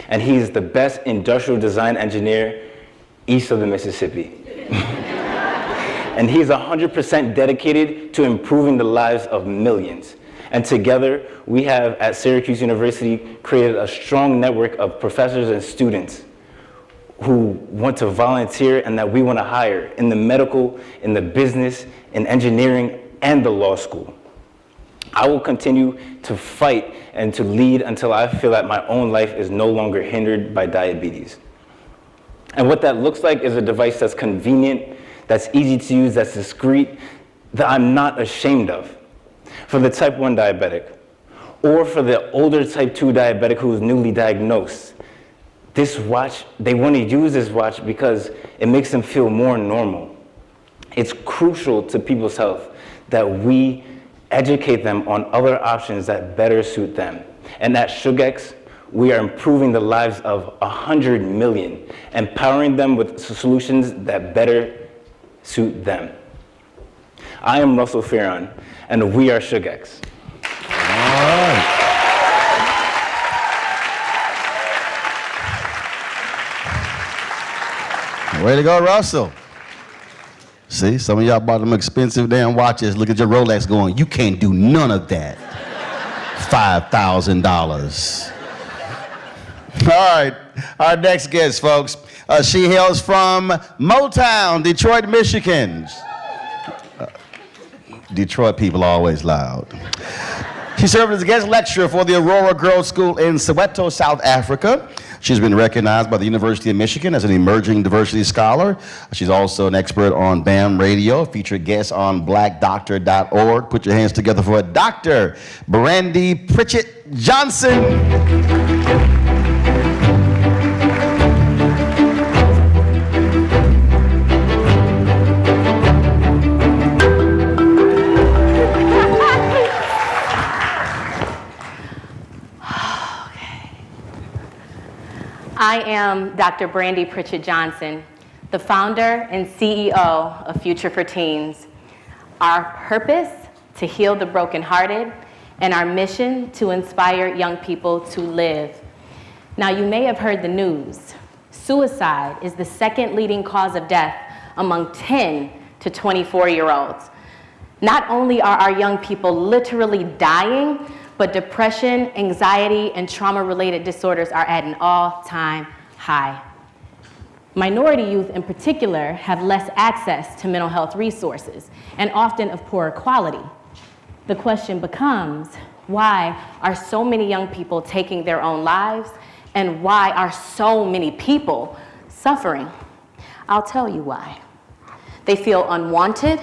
and he's the best industrial design engineer east of the Mississippi. And he's 100% dedicated to improving the lives of millions. And together, we have at Syracuse University created a strong network of professors and students who want to volunteer and that we want to hire in the medical, in the business, in engineering, and the law school. I will continue to fight and to lead until I feel that my own life is no longer hindered by diabetes. And what that looks like is a device that's convenient, that's easy to use, that's discreet, that I'm not ashamed of. For the type 1 diabetic, or for the older type 2 diabetic who is newly diagnosed, this watch, they want to use this watch because it makes them feel more normal. It's crucial to people's health that we educate them on other options that better suit them. And at SUGEX, we are improving the lives of 100 million, empowering them with solutions that better suit them. I am Russell Farron, and we are SUGEX. All right. Way to go, Russell. See, some of y'all bought them expensive damn watches. Look at your Rolex going, you can't do none of that. $5,000. All right, our next guest, folks. She hails from Motown, Detroit, Michigan. Detroit people are always loud. She served as a guest lecturer for the Aurora Girls School in Soweto, South Africa. She's been recognized by the University of Michigan as an emerging diversity scholar. She's also an expert on BAM radio, featured guest on blackdoctor.org. Put your hands together for Dr. Brandy Pritchett Johnson. I am Dr. Brandy Pritchett Johnson, the founder and CEO of Future for Teens. Our purpose, to heal the brokenhearted, and our mission, to inspire young people to live. Now, you may have heard the news. Suicide is the second leading cause of death among 10 to 24-year-olds. Not only are our young people literally dying, but depression, anxiety, and trauma-related disorders are at an all-time high. Minority youth in particular have less access to mental health resources, and often of poorer quality. The question becomes, why are so many young people taking their own lives, and why are so many people suffering? I'll tell you why. They feel unwanted,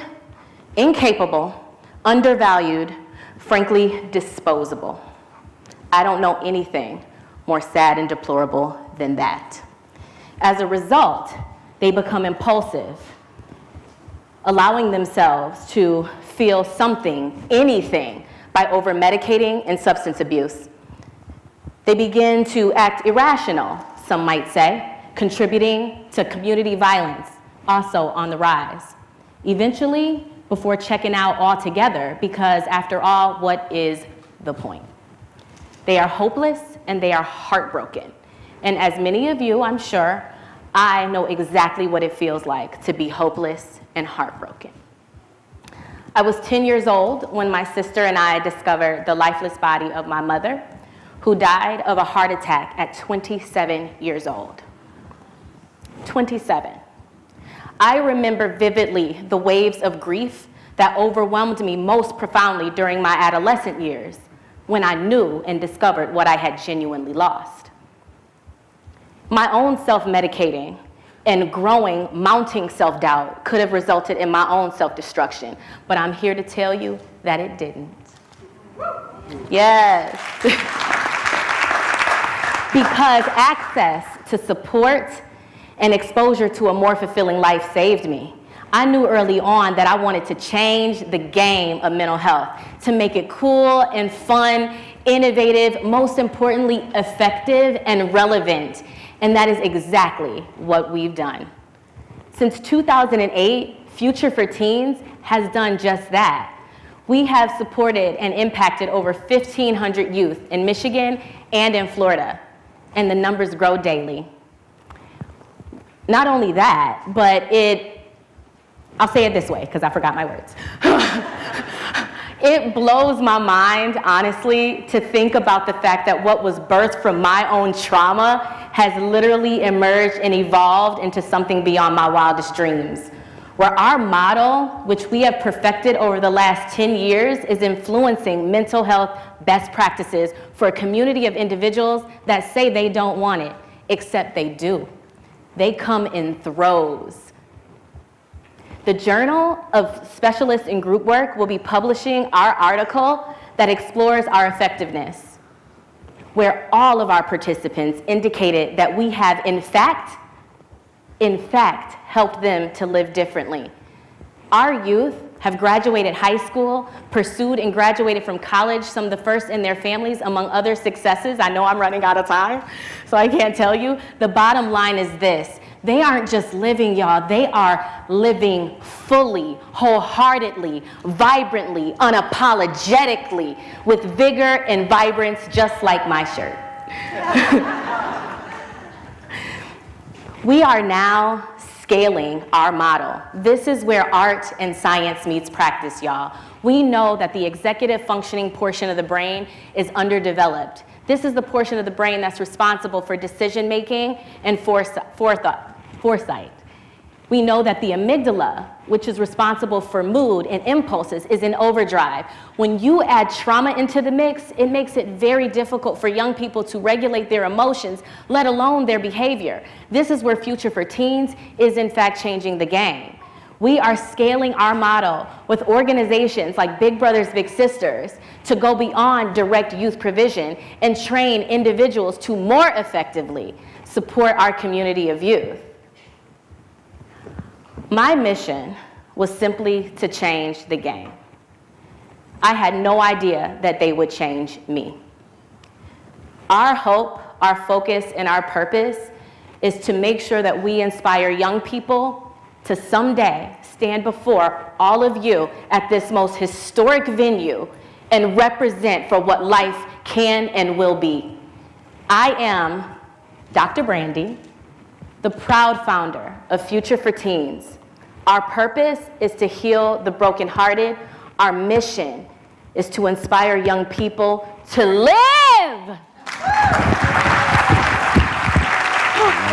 incapable, undervalued, frankly, disposable. I don't know anything more sad and deplorable than that. As a result, they become impulsive, allowing themselves to feel something, anything, by over-medicating and substance abuse. They begin to act irrational, some might say, contributing to community violence, also on the rise. Eventually, before checking out altogether, because after all, what is the point? They are hopeless and they are heartbroken. And as many of you, I'm sure, I know exactly what it feels like to be hopeless and heartbroken. I was 10 years old when my sister and I discovered the lifeless body of my mother, who died of a heart attack at 27 years old. 27. I remember vividly the waves of grief that overwhelmed me most profoundly during my adolescent years, when I knew and discovered what I had genuinely lost. My own self-medicating and growing, mounting self-doubt could have resulted in my own self-destruction, but I'm here to tell you that it didn't. Yes. Because access to support and exposure to a more fulfilling life saved me. I knew early on that I wanted to change the game of mental health, to make it cool and fun, innovative, most importantly, effective and relevant. And that is exactly what we've done. Since 2008, Future for Teens has done just that. We have supported and impacted over 1,500 youth in Michigan and in Florida, and the numbers grow daily. Not only that, but I'll say it this way, because I forgot my words. It blows my mind, honestly, to think about the fact that what was birthed from my own trauma has literally emerged and evolved into something beyond my wildest dreams. Where our model, which we have perfected over the last 10 years, is influencing mental health best practices for a community of individuals that say they don't want it, except they do. They come in throes. The Journal of Specialists in Group Work will be publishing our article that explores our effectiveness, where all of our participants indicated that we have, in fact, helped them to live differently. Our youth have graduated high school, pursued and graduated from college, some of the first in their families, among other successes. I know I'm running out of time, so I can't tell you. The bottom line is this. They aren't just living, y'all. They are living fully, wholeheartedly, vibrantly, unapologetically, with vigor and vibrance, just like my shirt. We are now scaling our model. This is where art and science meets practice, y'all. We know that the executive functioning portion of the brain is underdeveloped. This is the portion of the brain that's responsible for decision-making and foresight. We know that the amygdala, which is responsible for mood and impulses, is in overdrive. When you add trauma into the mix, it makes it very difficult for young people to regulate their emotions, let alone their behavior. This is where Future for Teens is in fact changing the game. We are scaling our model with organizations like Big Brothers Big Sisters to go beyond direct youth provision and train individuals to more effectively support our community of youth. My mission was simply to change the game. I had no idea that they would change me. Our hope, our focus, and our purpose is to make sure that we inspire young people to someday stand before all of you at this most historic venue and represent for what life can and will be. I am Dr. Brandy, the proud founder of Future for Teens. Our purpose is to heal the brokenhearted. Our mission is to inspire young people to live.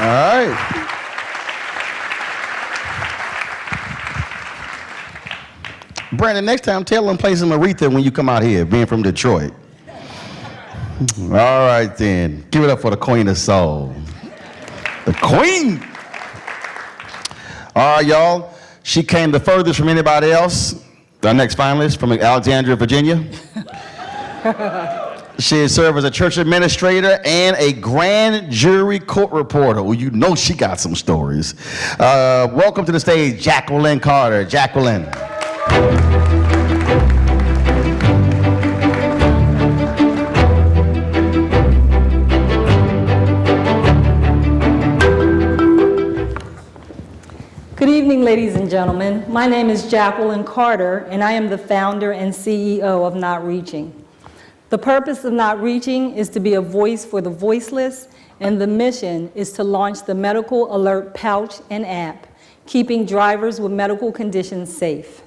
All right. Brandon, next time tell them play some Aretha when you come out here, being from Detroit. All right then. Give it up for the Queen of Soul. The Queen. All right, y'all. She came the furthest from anybody else. Our next finalist from Alexandria, Virginia. She has served as a church administrator and a grand jury court reporter. Well, you know she got some stories. Welcome to the stage, Jacqueline Carter. Jacqueline. Good evening, ladies and gentlemen. My name is Jacqueline Carter, and I am the founder and CEO of Not Reaching. The purpose of Not Reaching is to be a voice for the voiceless, and the mission is to launch the Medical Alert pouch and app, keeping drivers with medical conditions safe.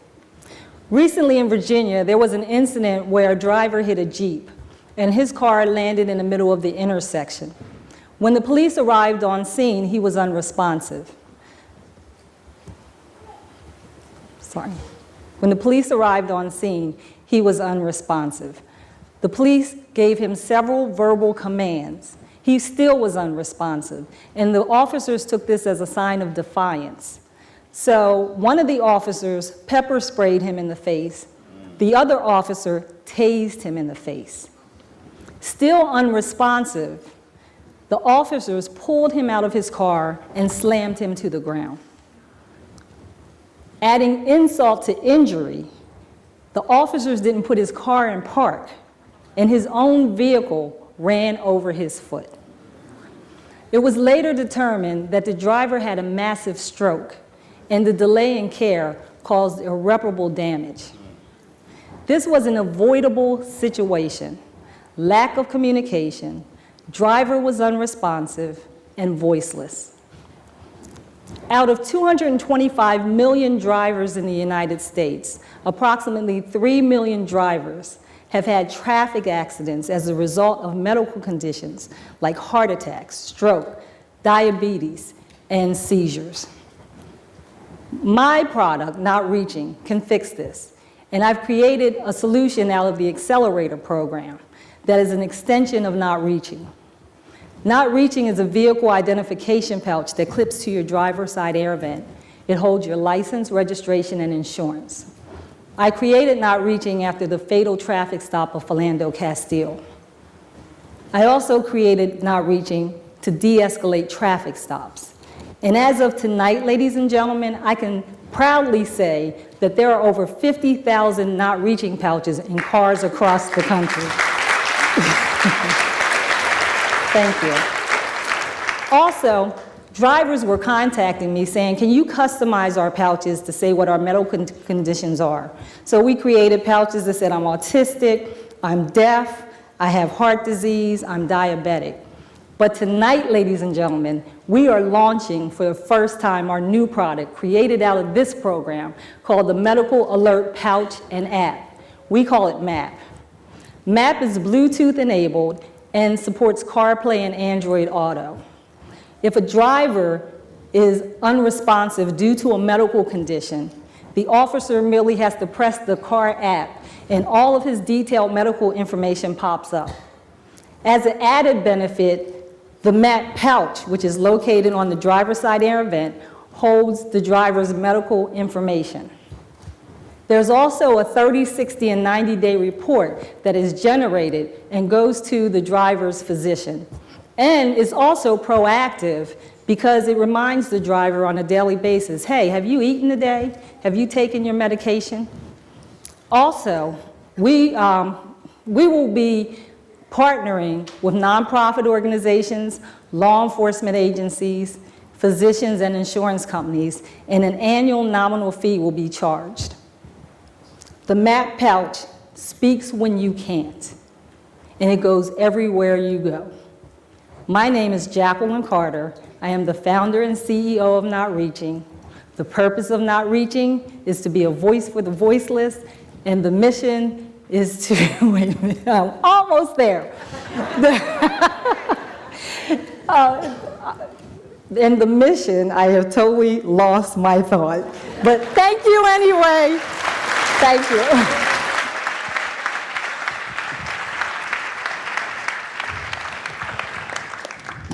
Recently in Virginia, there was an incident where a driver hit a Jeep, and his car landed in the middle of the intersection. When the police arrived on scene, he was unresponsive. When the police arrived on scene, he was unresponsive. The police gave him several verbal commands. He still was unresponsive, and the officers took this as a sign of defiance. So one of the officers pepper sprayed him in the face. The other officer tased him in the face. Still unresponsive, the officers pulled him out of his car and slammed him to the ground. Adding insult to injury, the officers didn't put his car in park, and his own vehicle ran over his foot. It was later determined that the driver had a massive stroke, and the delay in care caused irreparable damage. This was an avoidable situation. Lack of communication, driver was unresponsive, and voiceless. Out of 225 million drivers in the United States, approximately 3 million drivers have had traffic accidents as a result of medical conditions like heart attacks, stroke, diabetes, and seizures. My product, Not Reaching, can fix this, and I've created a solution out of the Accelerator program that is an extension of Not Reaching. Not Reaching is a vehicle identification pouch that clips to your driver's side air vent. It holds your license, registration, and insurance. I created Not Reaching after the fatal traffic stop of Philando Castile. I also created Not Reaching to de-escalate traffic stops. And as of tonight, ladies and gentlemen, I can proudly say that there are over 50,000 Not Reaching pouches in cars across the country. Thank you. Also, drivers were contacting me saying, can you customize our pouches to say what our medical conditions are? So we created pouches that said, I'm autistic, I'm deaf, I have heart disease, I'm diabetic. But tonight, ladies and gentlemen, we are launching for the first time our new product created out of this program called the Medical Alert Pouch and App. We call it MAP. MAP is Bluetooth enabled and supports CarPlay and Android Auto. If a driver is unresponsive due to a medical condition, the officer merely has to press the car app and all of his detailed medical information pops up. As an added benefit, the MAP pouch, which is located on the driver's side air vent, holds the driver's medical information. There's also a 30, 60, and 90-day report that is generated and goes to the driver's physician. And is also proactive because it reminds the driver on a daily basis, hey, have you eaten today? Have you taken your medication? Also, we will be partnering with nonprofit organizations, law enforcement agencies, physicians, and insurance companies, and an annual nominal fee will be charged. The MAP pouch speaks when you can't, and it goes everywhere you go. My name is Jacqueline Carter. I am the founder and CEO of Not Reaching. The purpose of Not Reaching is to be a voice for the voiceless, and the mission is to, wait a minute, I'm almost there. And the mission, I have totally lost my thought. But thank you anyway. Thank you.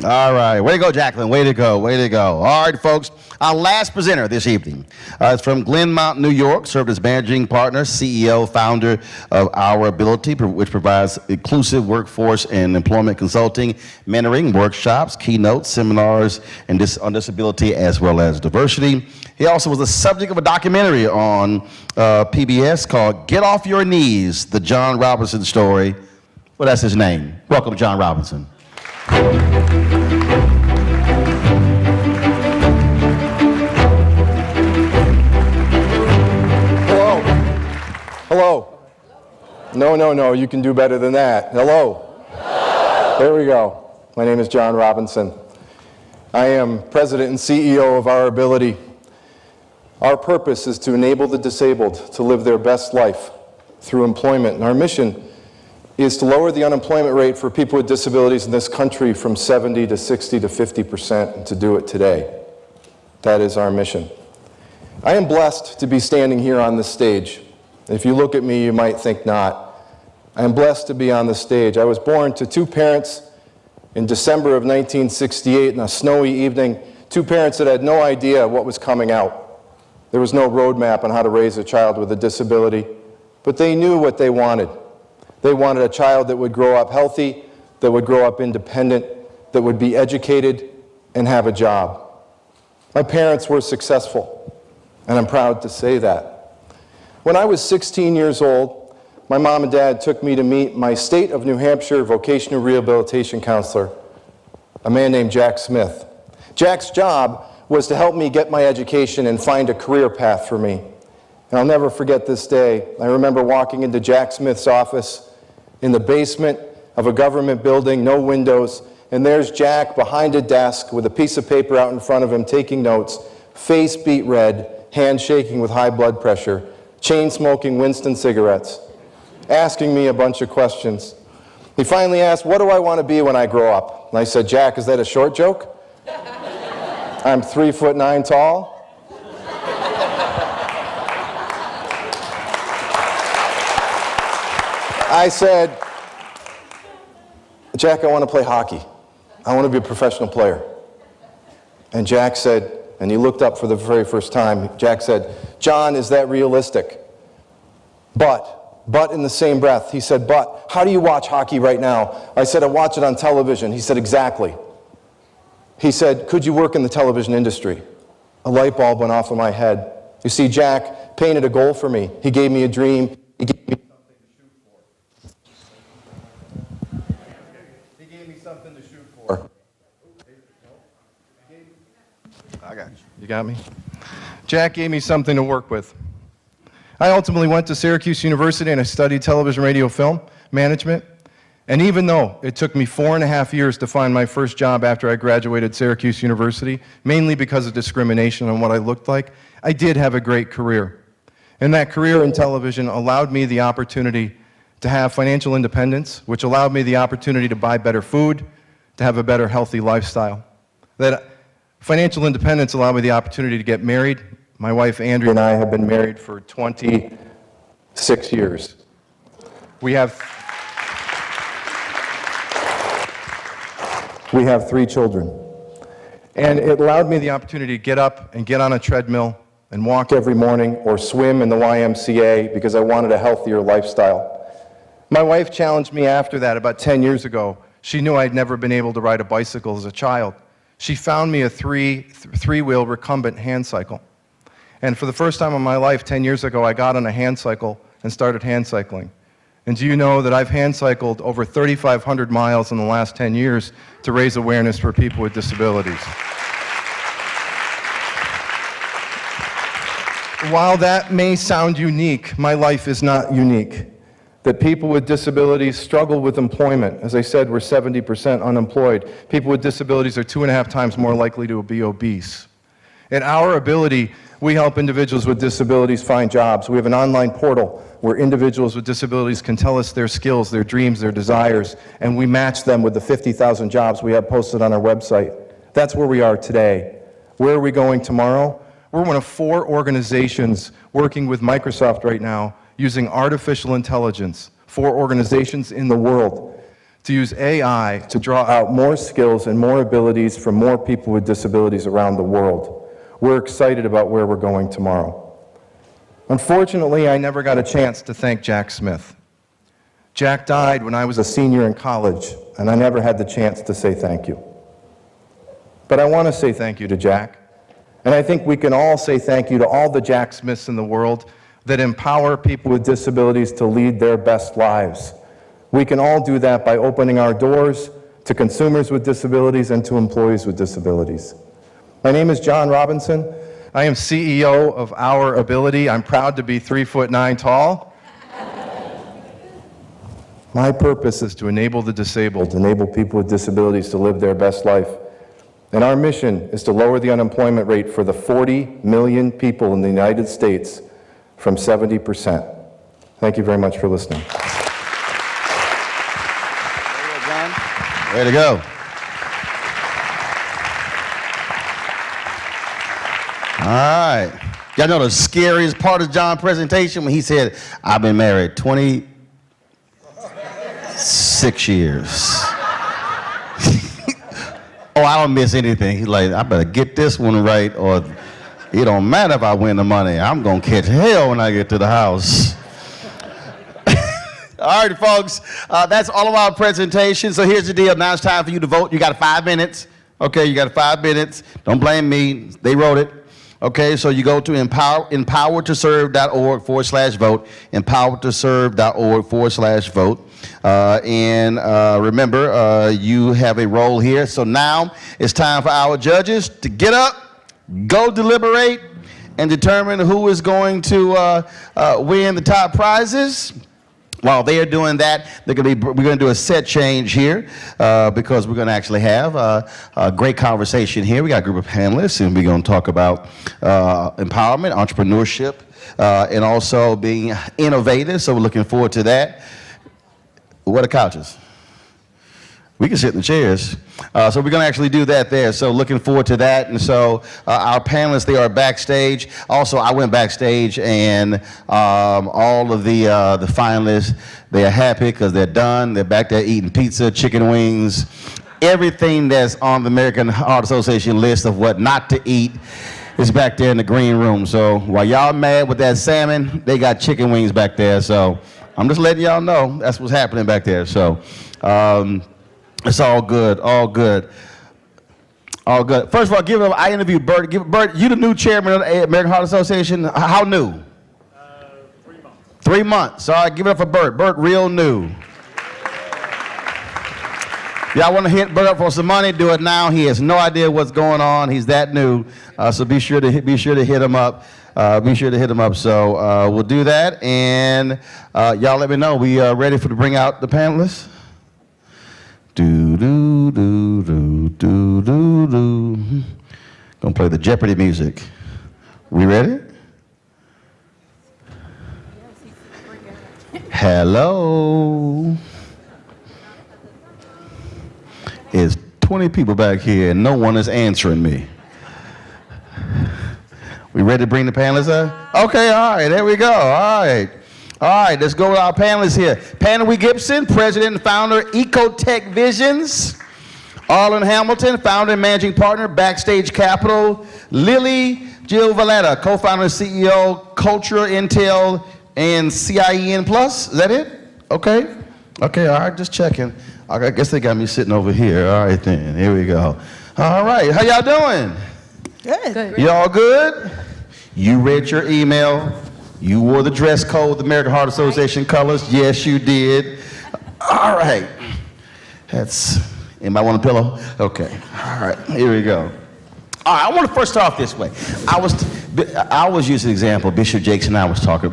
All right, way to go, Jacqueline, way to go, way to go. All right, folks, our last presenter this evening is from Glenmont, New York, served as managing partner, CEO, founder of Our Ability, which provides inclusive workforce and employment consulting, mentoring, workshops, keynotes, seminars on disability as well as diversity. He also was the subject of a documentary on PBS called Get Off Your Knees, the John Robinson story. Well, that's his name. Welcome, John Robinson. Hello. No, you can do better than that. Hello. There we go. My name is John Robinson. I am president and CEO of Our Ability. Our purpose is to enable the disabled to live their best life through employment, and our mission is to lower the unemployment rate for people with disabilities in this country from 70 to 60 to 50%, and to do it today. That is our mission. I am blessed to be standing here on this stage. If you look at me, you might think not. I am blessed to be on the stage. I was born to two parents in December of 1968 in a snowy evening, two parents that had no idea what was coming out. There was no roadmap on how to raise a child with a disability, but they knew what they wanted. They wanted a child that would grow up healthy, that would grow up independent, that would be educated and have a job. My parents were successful, and I'm proud to say that. When I was 16 years old, my mom and dad took me to meet my state of New Hampshire vocational rehabilitation counselor, a man named Jack Smith. Jack's job was to help me get my education and find a career path for me. And I'll never forget this day. I remember walking into Jack Smith's office in the basement of a government building, no windows, and there's Jack behind a desk with a piece of paper out in front of him taking notes, face beet red, hand shaking with high blood pressure, chain smoking Winston cigarettes, asking me a bunch of questions. He finally asked, "What do I want to be when I grow up?" And I said, "Jack, is that a short joke? I'm 3'9" tall." I said, "Jack, I want to play hockey. I want to be a professional player." And Jack said, and he looked up for the very first time, Jack said, "John, is that realistic?" But in the same breath, he said, "But how do you watch hockey right now?" I said, "I watch it on television." He said, "Exactly." He said, "Could you work in the television industry?" A light bulb went off in my head. You see, Jack painted a goal for me. He gave me a dream. He gave me something to shoot for. He gave me something to shoot for. I got you. You got me? Jack gave me something to work with. I ultimately went to Syracuse University and I studied television, radio, film management. And even though it took me 4.5 years to find my first job after I graduated Syracuse University, mainly because of discrimination on what I looked like, I did have a great career. And that career in television allowed me the opportunity to have financial independence, which allowed me the opportunity to buy better food, to have a better healthy lifestyle. That financial independence allowed me the opportunity to get married. My wife, Andrea, and I have been married for 26 years. We have 3 children. And it allowed me the opportunity to get up and get on a treadmill and walk every morning or swim in the YMCA because I wanted a healthier lifestyle. My wife challenged me after that about 10 years ago. She knew I'd never been able to ride a bicycle as a child. She found me a three-wheel recumbent hand cycle. And for the first time in my life, 10 years ago, I got on a hand cycle and started hand cycling. And do you know that I've hand cycled over 3,500 miles in the last 10 years to raise awareness for people with disabilities? While that may sound unique, my life is not unique. That people with disabilities struggle with employment. As I said, we're 70% unemployed. People with disabilities are 2.5 times more likely to be obese. In our ability, we help individuals with disabilities find jobs. We have an online portal where individuals with disabilities can tell us their skills, their dreams, their desires, and we match them with the 50,000 jobs we have posted on our website. That's where we are today. Where are we going tomorrow? We're one of 4 organizations working with Microsoft right now using artificial intelligence, 4 organizations in the world, to use AI to draw out more skills and more abilities from more people with disabilities around the world. We're excited about where we're going tomorrow. Unfortunately, I never got a chance to thank Jack Smith. Jack died when I was a senior in college, and I never had the chance to say thank you. But I want to say thank you to Jack, and I think we can all say thank you to all the Jack Smiths in the world that empower people with disabilities to lead their best lives. We can all do that by opening our doors to consumers with disabilities and to employees with disabilities. My name is John Robinson. I am CEO of Our Ability. I'm proud to be 3'9" tall. My purpose is to enable the disabled, enable people with disabilities to live their best life. And our mission is to lower the unemployment rate for the 40 million people in the United States from 70%. Thank you very much for listening. Way to go. All right. Y'all know the scariest part of John's presentation when he said, "I've been married 26 years." Oh, I don't miss anything. He's like, "I better get this one right, or it don't matter if I win the money. I'm going to catch hell when I get to the house." All right, folks, that's all of our presentations. So here's the deal. Now it's time for you to vote. You got 5 minutes. Okay, you got 5 minutes. Don't blame me. They wrote it. Okay, so you go to empoweredtoserve.org/vote, empoweredtoserve.org/vote. And remember, you have a role here. So now it's time for our judges to get up, go deliberate and determine who is going to win the top prizes. While they are doing that, we're going to do a set change here because we're going to actually have a great conversation here. We got a group of panelists, and we're going to talk about empowerment, entrepreneurship, and also being innovative. So we're looking forward to that. Where are the couches? We can sit in the chairs. So we're going to actually do that there. So looking forward to that. And so our panelists, they are backstage. Also, I went backstage, and all of the finalists, they are happy because they're done. They're back there eating pizza, chicken wings, everything that's on the American Heart Association list of what not to eat is back there in the green room. So while y'all mad with that salmon, they got chicken wings back there. So I'm just letting y'all know that's what's happening back there. So it's all good, all good, all good. First of all, I interviewed Bert. Bert, you the new chairman of the American Heart Association. How new? 3 months. 3 months. All right, give it up for Bert. Bert, real new. Y'all want to hit Bert up for some money? Do it now. He has no idea what's going on. He's that new. So be sure to hit him up. Be sure to hit him up. So we'll do that, and y'all let me know. We are ready to bring out the panelists. Do do do do do do do. Gonna play the Jeopardy music. We ready? Hello. It's 20 people back here and no one is answering me. We ready to bring the panelists up? Okay, all right, there we go. All right. All right, let's go with our panelists here. Panawee Gibson, president and founder, Ecotech Visions. Arlen Hamilton, founder and managing partner, Backstage Capital. Lily Jill Valletta, co-founder and CEO, Culture Intel and CIEN Plus. Is that it? Okay. Okay, all right, just checking. I guess they got me sitting over here. All right then, here we go. All right, how y'all doing? Good. Y'all good? You read your email. You wore the dress code, the American Heart Association colors. Yes, you did. All right. Anybody want a pillow? Okay. All right, here we go. All right, I want to first start off this way. I always use an example. Bishop Jakes and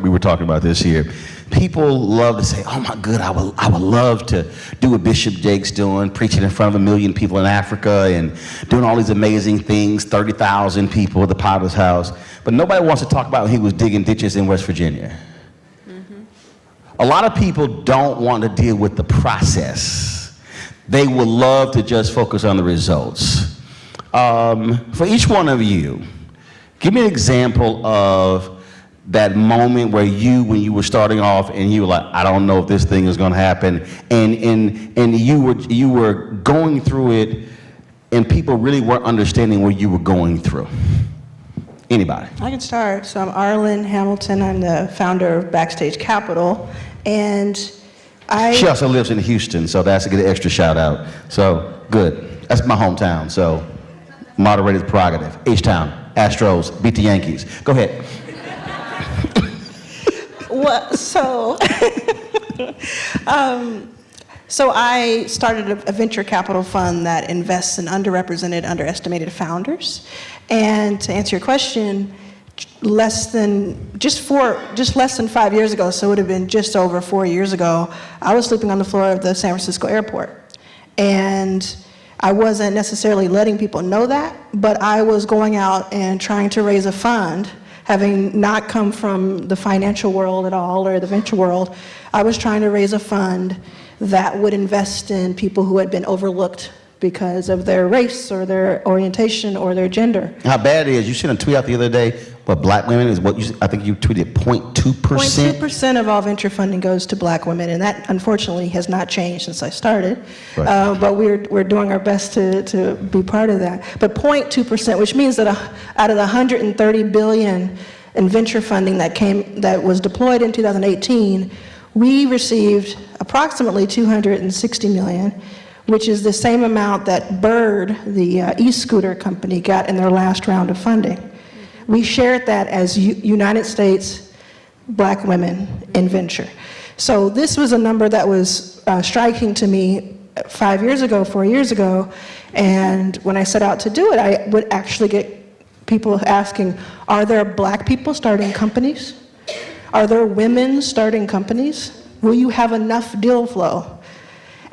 we were talking about this here. People love to say, oh my good, I would love to do what Bishop Jakes doing, preaching in front of 1 million people in Africa and doing all these amazing things, 30,000 people at the Potter's house. But nobody wants to talk about when he was digging ditches in West Virginia. Mm-hmm. A lot of people don't want to deal with the process. They would love to just focus on the results. For each one of you, give me an example of that moment where when you were starting off and you were like, I don't know if this thing is going to happen, and you were going through it, and people really weren't understanding what you were going through. Anybody? I can start. So I'm Arlen Hamilton. I'm the founder of Backstage Capital, and She also lives in Houston, so that's to get an extra shout out. So good. That's my hometown. So moderated prerogative. H-Town, Astros, beat the Yankees. Go ahead. Well, so I started a venture capital fund that invests in underrepresented, underestimated founders. And to answer your question, less than 5 years ago, so it would have been just over 4 years ago, I was sleeping on the floor of the San Francisco airport. And I wasn't necessarily letting people know that, but I was going out and trying to raise a fund. Having not come from the financial world at all or the venture world, I was trying to raise a fund that would invest in people who had been overlooked because of their race or their orientation or their gender. How bad it is, you sent a tweet out the other day, but black women is what I think you tweeted 0.2%. 0.2% of all venture funding goes to black women, and that unfortunately has not changed since I started. Right. But we're doing our best to be part of that. But 0.2%, which means that out of the $130 billion in venture funding that was deployed in 2018, we received approximately $260 million, which is the same amount that Bird, the e-scooter company, got in their last round of funding. We shared that as United States black women in venture. So this was a number that was striking to me 5 years ago, 4 years ago, and when I set out to do it, I would actually get people asking, are there black people starting companies? Are there women starting companies? Will you have enough deal flow?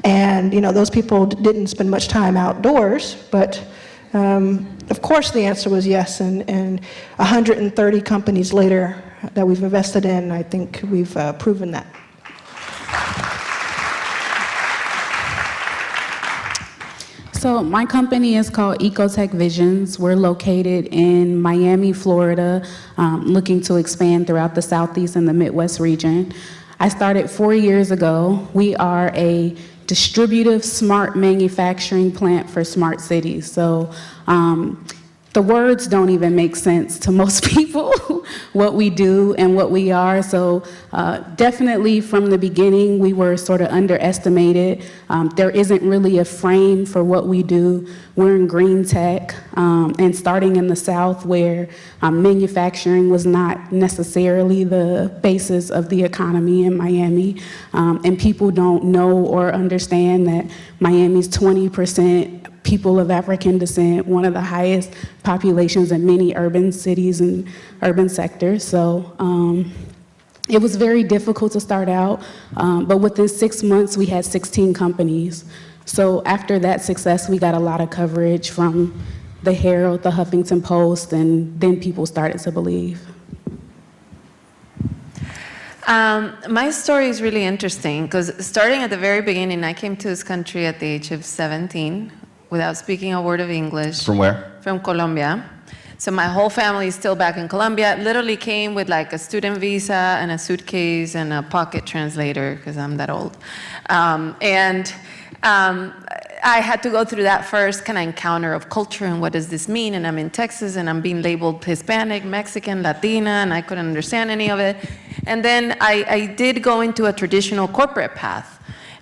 And those people didn't spend much time outdoors, but of course the answer was yes. And 130 companies later that we've invested in, I think we've proven that. So my company is called Ecotech Visions. We're located in Miami, Florida, looking to expand throughout the Southeast and the Midwest region. I started 4 years ago. We are a distributive smart manufacturing plant for smart cities. So the words don't even make sense to most people, what we do and what we are. So definitely from the beginning, we were sort of underestimated. There isn't really a frame for what we do. We're in green tech and starting in the South where manufacturing was not necessarily the basis of the economy in Miami. And people don't know or understand that Miami's 20% people of African descent, one of the highest populations in many urban cities and urban sectors. So it was very difficult to start out, but within 6 months, we had 16 companies. So after that success, we got a lot of coverage from the Herald, the Huffington Post, and then people started to believe. My story is really interesting because starting at the very beginning, I came to this country at the age of 17 without speaking a word of English. From where? From Colombia. So my whole family is still back in Colombia. Literally came with like a student visa and a suitcase and a pocket translator because I'm that old. I had to go through that first kind of encounter of culture and what does this mean, and I'm in Texas and I'm being labeled Hispanic, Mexican, Latina, and I couldn't understand any of it. And then I did go into a traditional corporate path.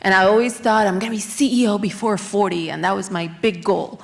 And I always thought I'm gonna be CEO before 40, and that was my big goal.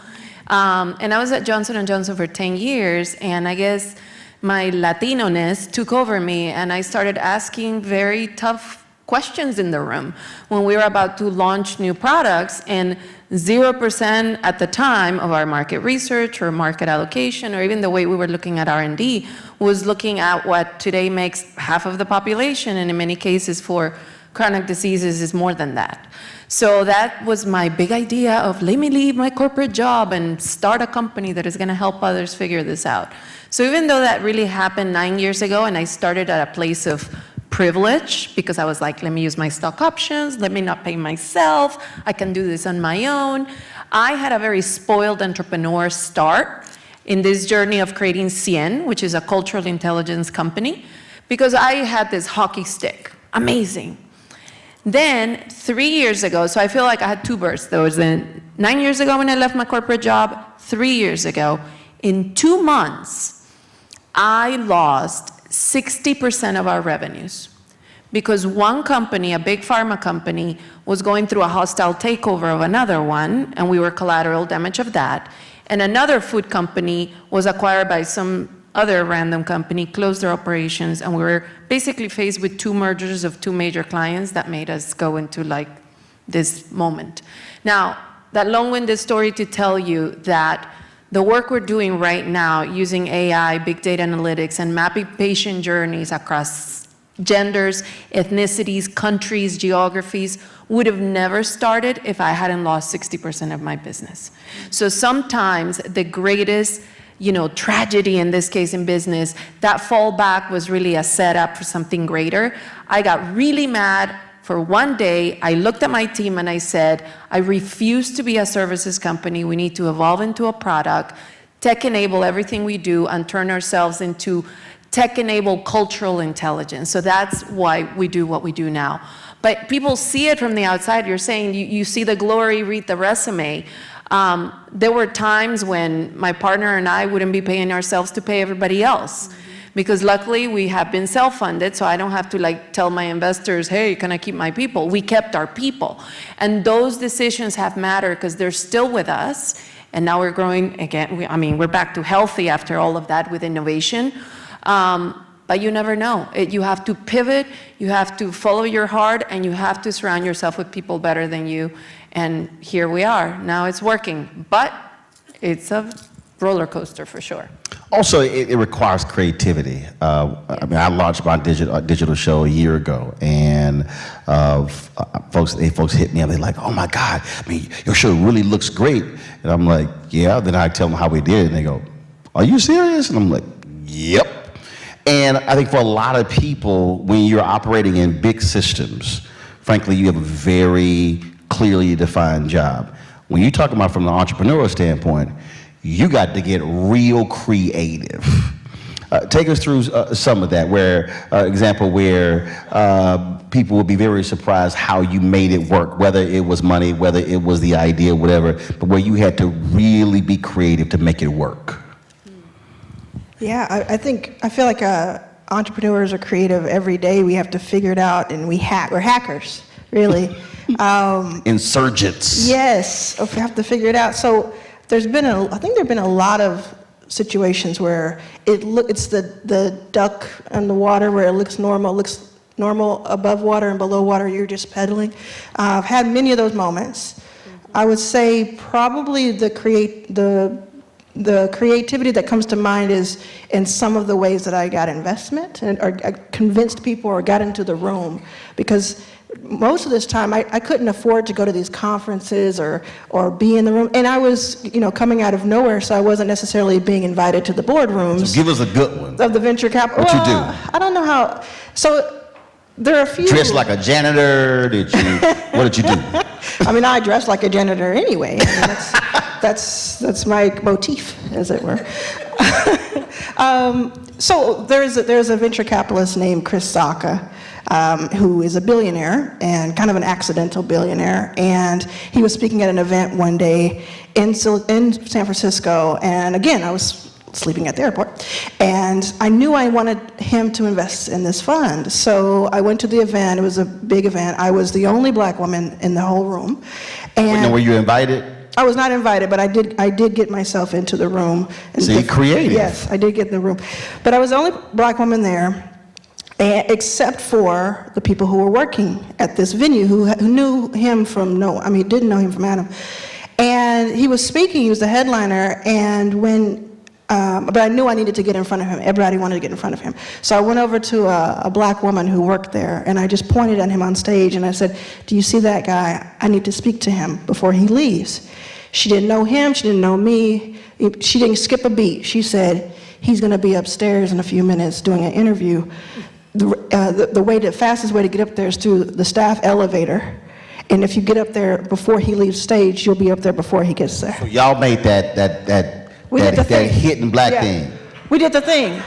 And I was at Johnson & Johnson for 10 years, and I guess my Latino-ness took over me, and I started asking very tough questions in the room when we were about to launch new products, and 0% at the time of our market research or market allocation or even the way we were looking at R&D was looking at what today makes half of the population, and in many cases for chronic diseases is more than that. So that was my big idea of let me leave my corporate job and start a company that is gonna help others figure this out. So even though that really happened 9 years ago and I started at a place of privilege because I was like, let me use my stock options, let me not pay myself, I can do this on my own. I had a very spoiled entrepreneur start in this journey of creating Cien, which is a cultural intelligence company, because I had this hockey stick, amazing. Then 3 years ago, so I feel like I had two births. There was 9 years ago when I left my corporate job, 3 years ago. In 2 months, I lost 60% of our revenues because one company, a big pharma company, was going through a hostile takeover of another one, and we were collateral damage of that. And another food company was acquired by some other random company, closed their operations, and we were basically faced with 2 mergers of 2 major clients that made us go into like this moment. Now, that long-winded story to tell you that the work we're doing right now using AI, big data analytics, and mapping patient journeys across genders, ethnicities, countries, geographies would have never started if I hadn't lost 60% of my business. So sometimes the greatest tragedy in this case in business, that fallback was really a setup for something greater. I got really mad for one day. I looked at my team and I said, I refuse to be a services company. We need to evolve into a product, tech enable everything we do, and turn ourselves into tech enable cultural intelligence. So that's why we do what we do now. But people see it from the outside. You're saying you see the glory, read the resume. There were times when my partner and I wouldn't be paying ourselves to pay everybody else. Because luckily we have been self-funded, so I don't have to tell my investors, hey, can I keep my people? We kept our people. And those decisions have mattered because they're still with us. And now we're growing again. We're back to healthy after all of that with innovation. But you never know. You have to pivot, you have to follow your heart, and you have to surround yourself with people better than you. And here we are. Now it's working. But it's a roller coaster for sure. Also, it requires creativity. I mean, I launched my digital show a year ago, and folks hit me up. They're like, "Oh my God! I mean, your show really looks great." And I'm like, "Yeah." Then I tell them how we did it, and they go, "Are you serious?" And I'm like, "Yep." And I think for a lot of people, when you're operating in big systems, frankly, you have a very clearly defined job. When you talk about from the entrepreneurial standpoint, you got to get real creative. Take us through some of that, where people will be very surprised how you made it work, whether it was money, whether it was the idea, whatever, but where you had to really be creative to make it work. Yeah, I feel like entrepreneurs are creative every day. We have to figure it out, and we're hackers, really. Insurgents. Yes, we have to figure it out. So I think there've been a lot of situations where it's the duck in the water where it looks normal above water, and below water you're just pedaling. I've had many of those moments. I would say probably the creativity that comes to mind is in some of the ways that I got investment or convinced people or got into the room, because most of this time I couldn't afford to go to these conferences or be in the room, and I was coming out of nowhere, so I wasn't necessarily being invited to the boardrooms. So give us a good one of the venture capital. What you do? I don't know how. So there are a few. Dressed like a janitor? What did you do? I mean, I dress like a janitor anyway. I mean, that's my motif, as it were. So there's a venture capitalist named Chris Sacca, who is a billionaire and kind of an accidental billionaire. And he was speaking at an event one day in San Francisco. And again, I was sleeping at the airport. And I knew I wanted him to invest in this fund. So I went to the event. It was a big event. I was the only black woman in the whole room. And were you invited? I was not invited, but I did get myself into the room. See, creative. Yes, I did get in the room. But I was the only black woman there, except for the people who were working at this venue who knew him from didn't know him from Adam. And he was speaking, he was the headliner, and but I knew I needed to get in front of him. Everybody wanted to get in front of him. So I went over to a black woman who worked there, and I just pointed at him on stage, and I said, "Do you see that guy? I need to speak to him before he leaves." She didn't know him, she didn't know me. She didn't skip a beat. She said, "He's gonna be upstairs in a few minutes doing an interview. The fastest way to get up there is through the staff elevator. And if you get up there before he leaves stage, you'll be up there before he gets there." So y'all made that hidden black thing. We did the thing.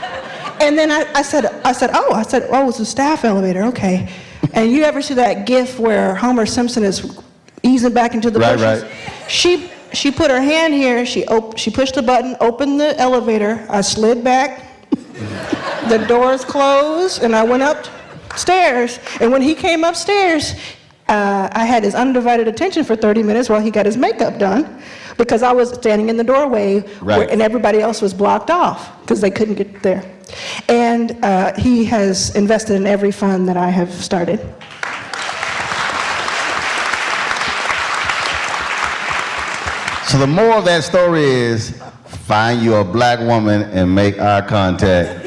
And then I said, oh, it's a staff elevator, okay. And you ever see that gif where Homer Simpson is easing back into the bushes? Right. She put her hand here, she pushed the button, opened the elevator, I slid back, the doors closed, and I went upstairs. And when he came upstairs, I had his undivided attention for 30 minutes while he got his makeup done, because I was standing in the doorway, and everybody else was blocked off because they couldn't get there. And he has invested in every fund that I have started. So the moral of that story is, find you a black woman and make eye contact.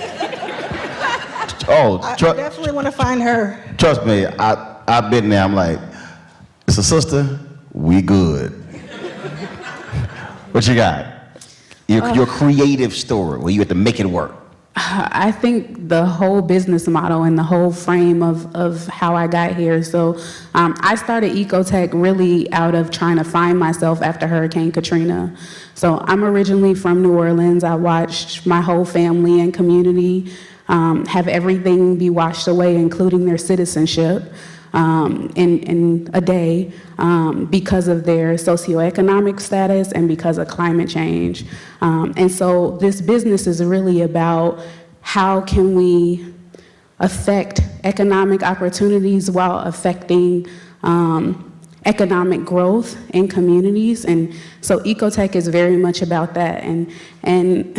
I definitely want to find her. Trust me, I've been there. I'm like, it's a sister, we good. What you got? Your creative story where you had to make it work. I think the whole business model and the whole frame of how I got here. So I started Ecotech really out of trying to find myself after Hurricane Katrina. So I'm originally from New Orleans. I watched my whole family and community have everything be washed away, including their citizenship, in a day because of their socioeconomic status and because of climate change. And so this business is really about how can we affect economic opportunities while affecting economic growth in communities. And so Ecotech is very much about that. And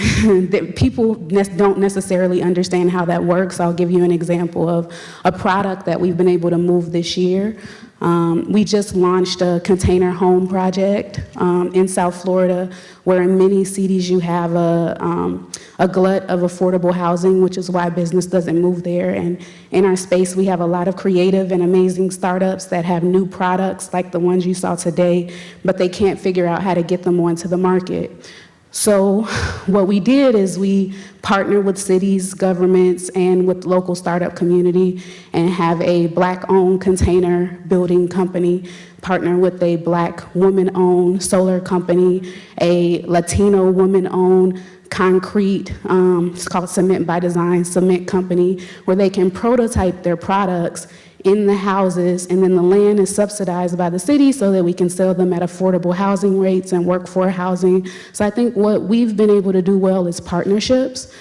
people don't necessarily understand how that works. I'll give you an example of a product that we've been able to move this year. We just launched a container home project in South Florida, where in many cities you have a a glut of affordable housing, which is why business doesn't move there. And in our space, we have a lot of creative and amazing startups that have new products like the ones you saw today, but they can't figure out how to get them onto the market. So what we did is we partnered with cities, governments, and with local startup community and have a Black-owned container building company partner with a Black woman-owned solar company, a Latino woman-owned concrete, it's called Cement by Design, cement company, where they can prototype their products in the houses, and then the land is subsidized by the city so that we can sell them at affordable housing rates and work for housing. So I think what we've been able to do well is partnerships.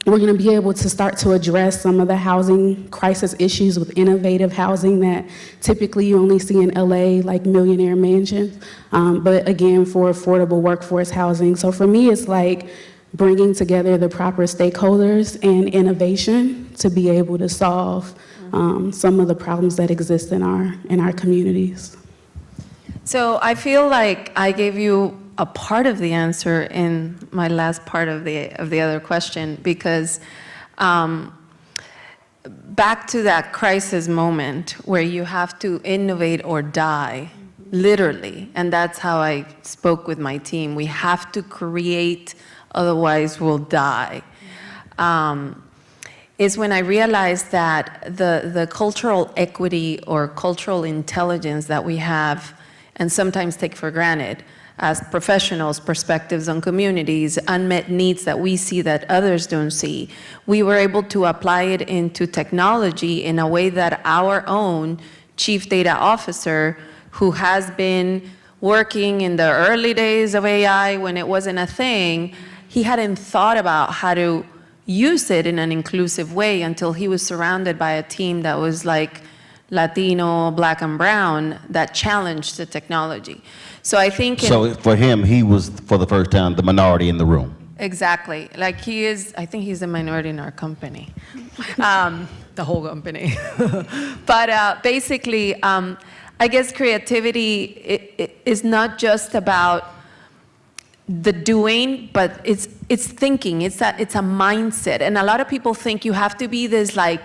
We're going to be able to start to address some of the housing crisis issues with innovative housing that typically you only see in LA, like millionaire mansions, but again, for affordable workforce housing. So for me, it's like bringing together the proper stakeholders and innovation to be able to solve some of the problems that exist in our communities. So I feel like I gave you a part of the answer in my last part of the other question, because back to that crisis moment where you have to innovate or die, literally, and that's how I spoke with my team. We have to create, otherwise we'll die. Is when I realized that the cultural equity or cultural intelligence that we have and sometimes take for granted as professionals, perspectives on communities, unmet needs that we see that others don't see, we were able to apply it into technology in a way that our own chief data officer, who has been working in the early days of AI when it wasn't a thing, he hadn't thought about how to use it in an inclusive way until he was surrounded by a team that was like Latino, Black, and brown that challenged the technology. So I think So for him, he was, for the first time, the minority in the room. exactly, like he is, I think he's a minority in our company, the whole company. But basically, I guess creativity is not just about the doing, but it's thinking, it's a mindset. And a lot of people think you have to be this like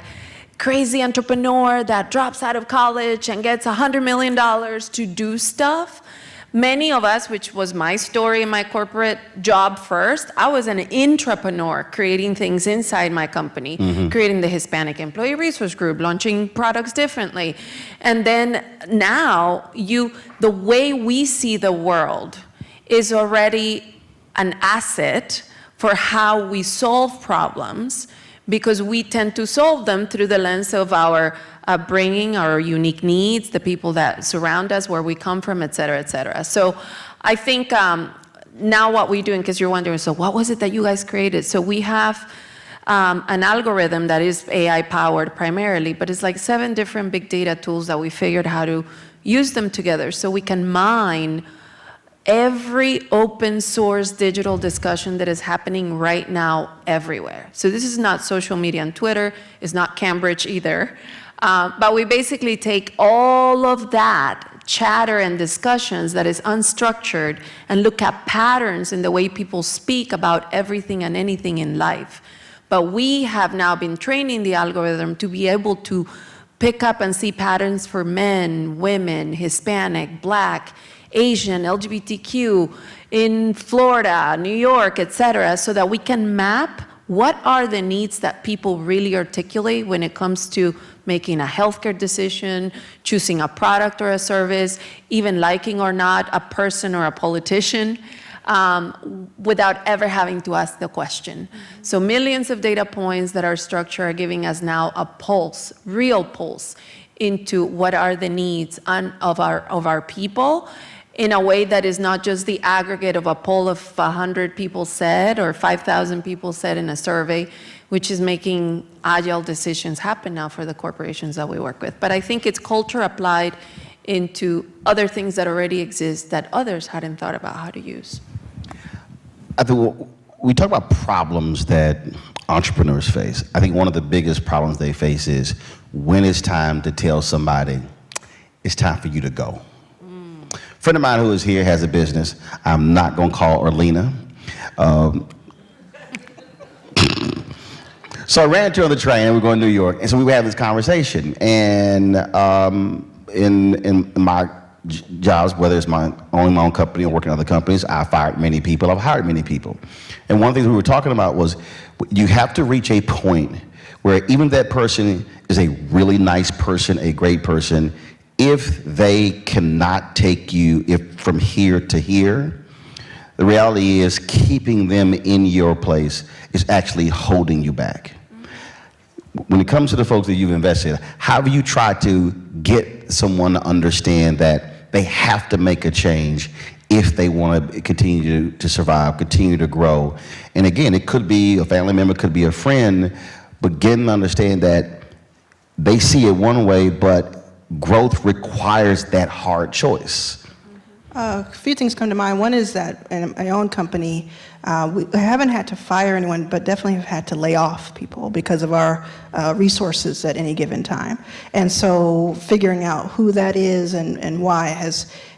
crazy entrepreneur that drops out of college and gets $100 million to do stuff. Many of us, which was my story in my corporate job first, I was an intrapreneur creating things inside my company, creating the Hispanic Employee Resource Group, launching products differently. And then now, the way we see the world is already an asset for how we solve problems, because we tend to solve them through the lens of our upbringing, our unique needs, the people that surround us, where we come from, et cetera, et cetera. So I think now what we're doing, because you're wondering, so what was it that you guys created? So we have an algorithm that is AI powered primarily, but it's like 7 different big data tools that we figured how to use them together so we can mine every open source digital discussion that is happening right now everywhere. So this is not social media and Twitter, it's not Cambridge either. But we basically take all of that chatter and discussions that is unstructured and look at patterns in the way people speak about everything and anything in life. But we have now been training the algorithm to be able to pick up and see patterns for men, women, Hispanic, Black, Asian, LGBTQ, in Florida, New York, et cetera, so that we can map what are the needs that people really articulate when it comes to making a healthcare decision, choosing a product or a service, even liking or not a person or a politician, without ever having to ask the question. So millions of data points that are structured are giving us now a pulse, real pulse, into what are the needs of our people, in a way that is not just the aggregate of a poll of 100 people said or 5,000 people said in a survey, which is making agile decisions happen now for the corporations that we work with. But I think it's culture applied into other things that already exist that others hadn't thought about how to use. I think we talk about problems that entrepreneurs face. I think one of the biggest problems they face is when it's time to tell somebody, it's time for you to go. A friend of mine who is here has a business. I'm not going to call Orlena. So I ran into her on the train, and we're going to New York, and so we were having this conversation. And in my jobs, whether it's owning my own company or working in other companies, I fired many people. I've hired many people. And one of the things we were talking about was you have to reach a point where even that person is a really nice person, a great person, if they cannot take you from here to here, the reality is keeping them in your place is actually holding you back. When it comes to the folks that you've invested, how have you tried to get someone to understand that they have to make a change if they want to continue to survive, continue to grow? And again, it could be a family member, could be a friend, but getting to understand that they see it one way, but growth requires that hard choice. A few things come to mind. One is that in my own company, we haven't had to fire anyone, but definitely have had to lay off people because of our resources at any given time. And so figuring out who that is and why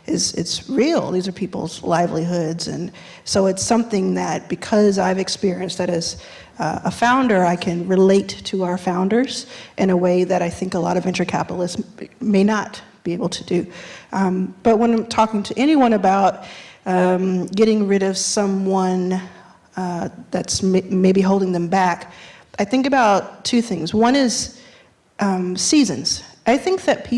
it's real. These are people's livelihoods. And so it's something that, because I've experienced that as a founder, I can relate to our founders in a way that I think a lot of venture capitalists may not be able to do. But when I'm talking to anyone about getting rid of someone that's maybe holding them back, I think about two things. One is seasons. I think that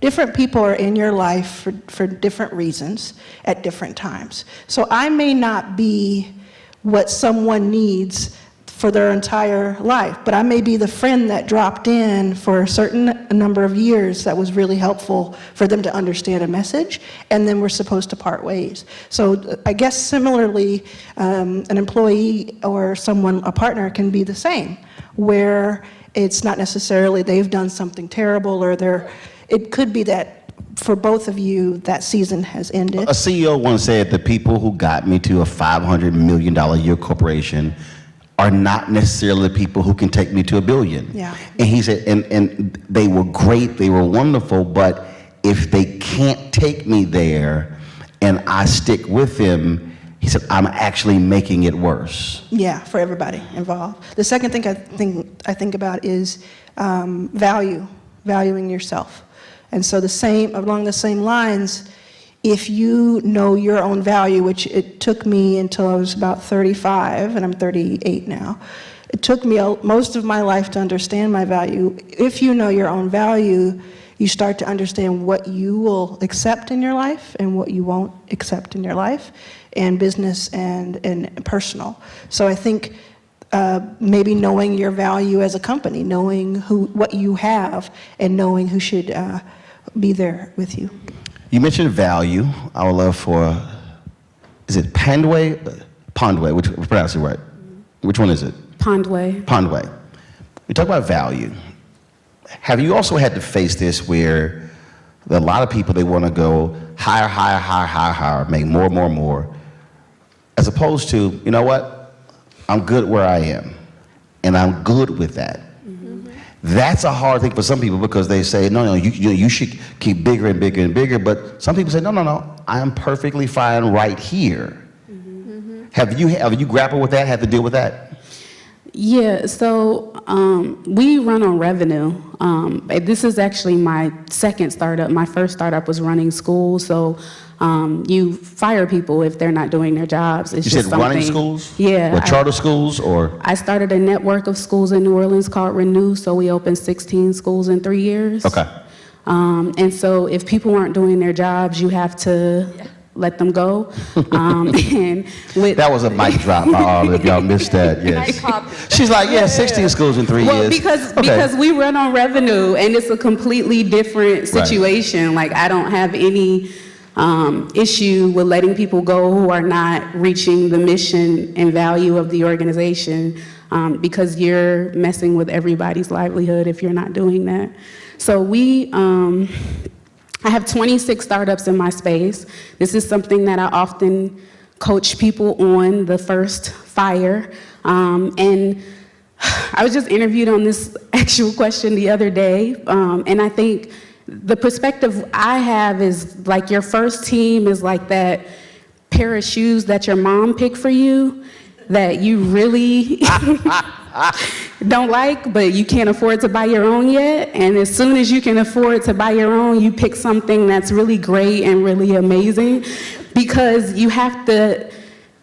different people are in your life for different reasons at different times. So I may not be what someone needs for their entire life, but I may be the friend that dropped in for a certain number of years that was really helpful for them to understand a message, and then we're supposed to part ways. So I guess similarly, an employee or a partner can be the same, where it's not necessarily they've done something terrible, or it could be that for both of you, that season has ended. A CEO once said the people who got me to a $500 million a year corporation are not necessarily the people who can take me to $1 billion. Yeah. And he said, and they were great, they were wonderful, but if they can't take me there and I stick with them, he said, I'm actually making it worse. Yeah, for everybody involved. The second thing I think about is valuing yourself. And so along the same lines, if you know your own value, which it took me until I was about 35, and I'm 38 now, it took me most of my life to understand my value. If you know your own value, you start to understand what you will accept in your life and what you won't accept in your life, and business and personal. So I think maybe knowing your value as a company, knowing what you have, and knowing who should be there with you. You mentioned value. I would love for, is it Pondway? Which pronounce it right? Which one is it? Pondway. We talk about value. Have you also had to face this where a lot of people, they want to go higher, make more, as opposed to, you know what? I'm good where I am, and I'm good with that. That's a hard thing for some people, because they say, no, you should keep bigger and bigger and bigger. But some people say, no, I am perfectly fine right here. Have you grappled with that, had to deal with that? Yeah, so we run on revenue. This is actually my second startup. My first startup was running schools, so you fire people if they're not doing their jobs. It's You said running schools? Yeah. What, charter schools, or? I started a network of schools in New Orleans called Renew, so we opened 16 schools in 3 years. Okay. And so if people aren't doing their jobs, you have to let them go. That was a mic drop by all of y'all missed that, yes. She's like, 16 schools in 3 years. Because we run on revenue, and it's a completely different situation. Right. Like, I don't have any issue with letting people go who are not reaching the mission and value of the organization, because you're messing with everybody's livelihood if you're not doing that. So I have 26 startups in my space. This is something that I often coach people on, the first fire. And I was just interviewed on this actual question the other day, and I think the perspective I have is like your first team is like that pair of shoes that your mom picked for you, that you really don't like, but you can't afford to buy your own yet. And as soon as you can afford to buy your own, you pick something that's really great and really amazing, because you have to,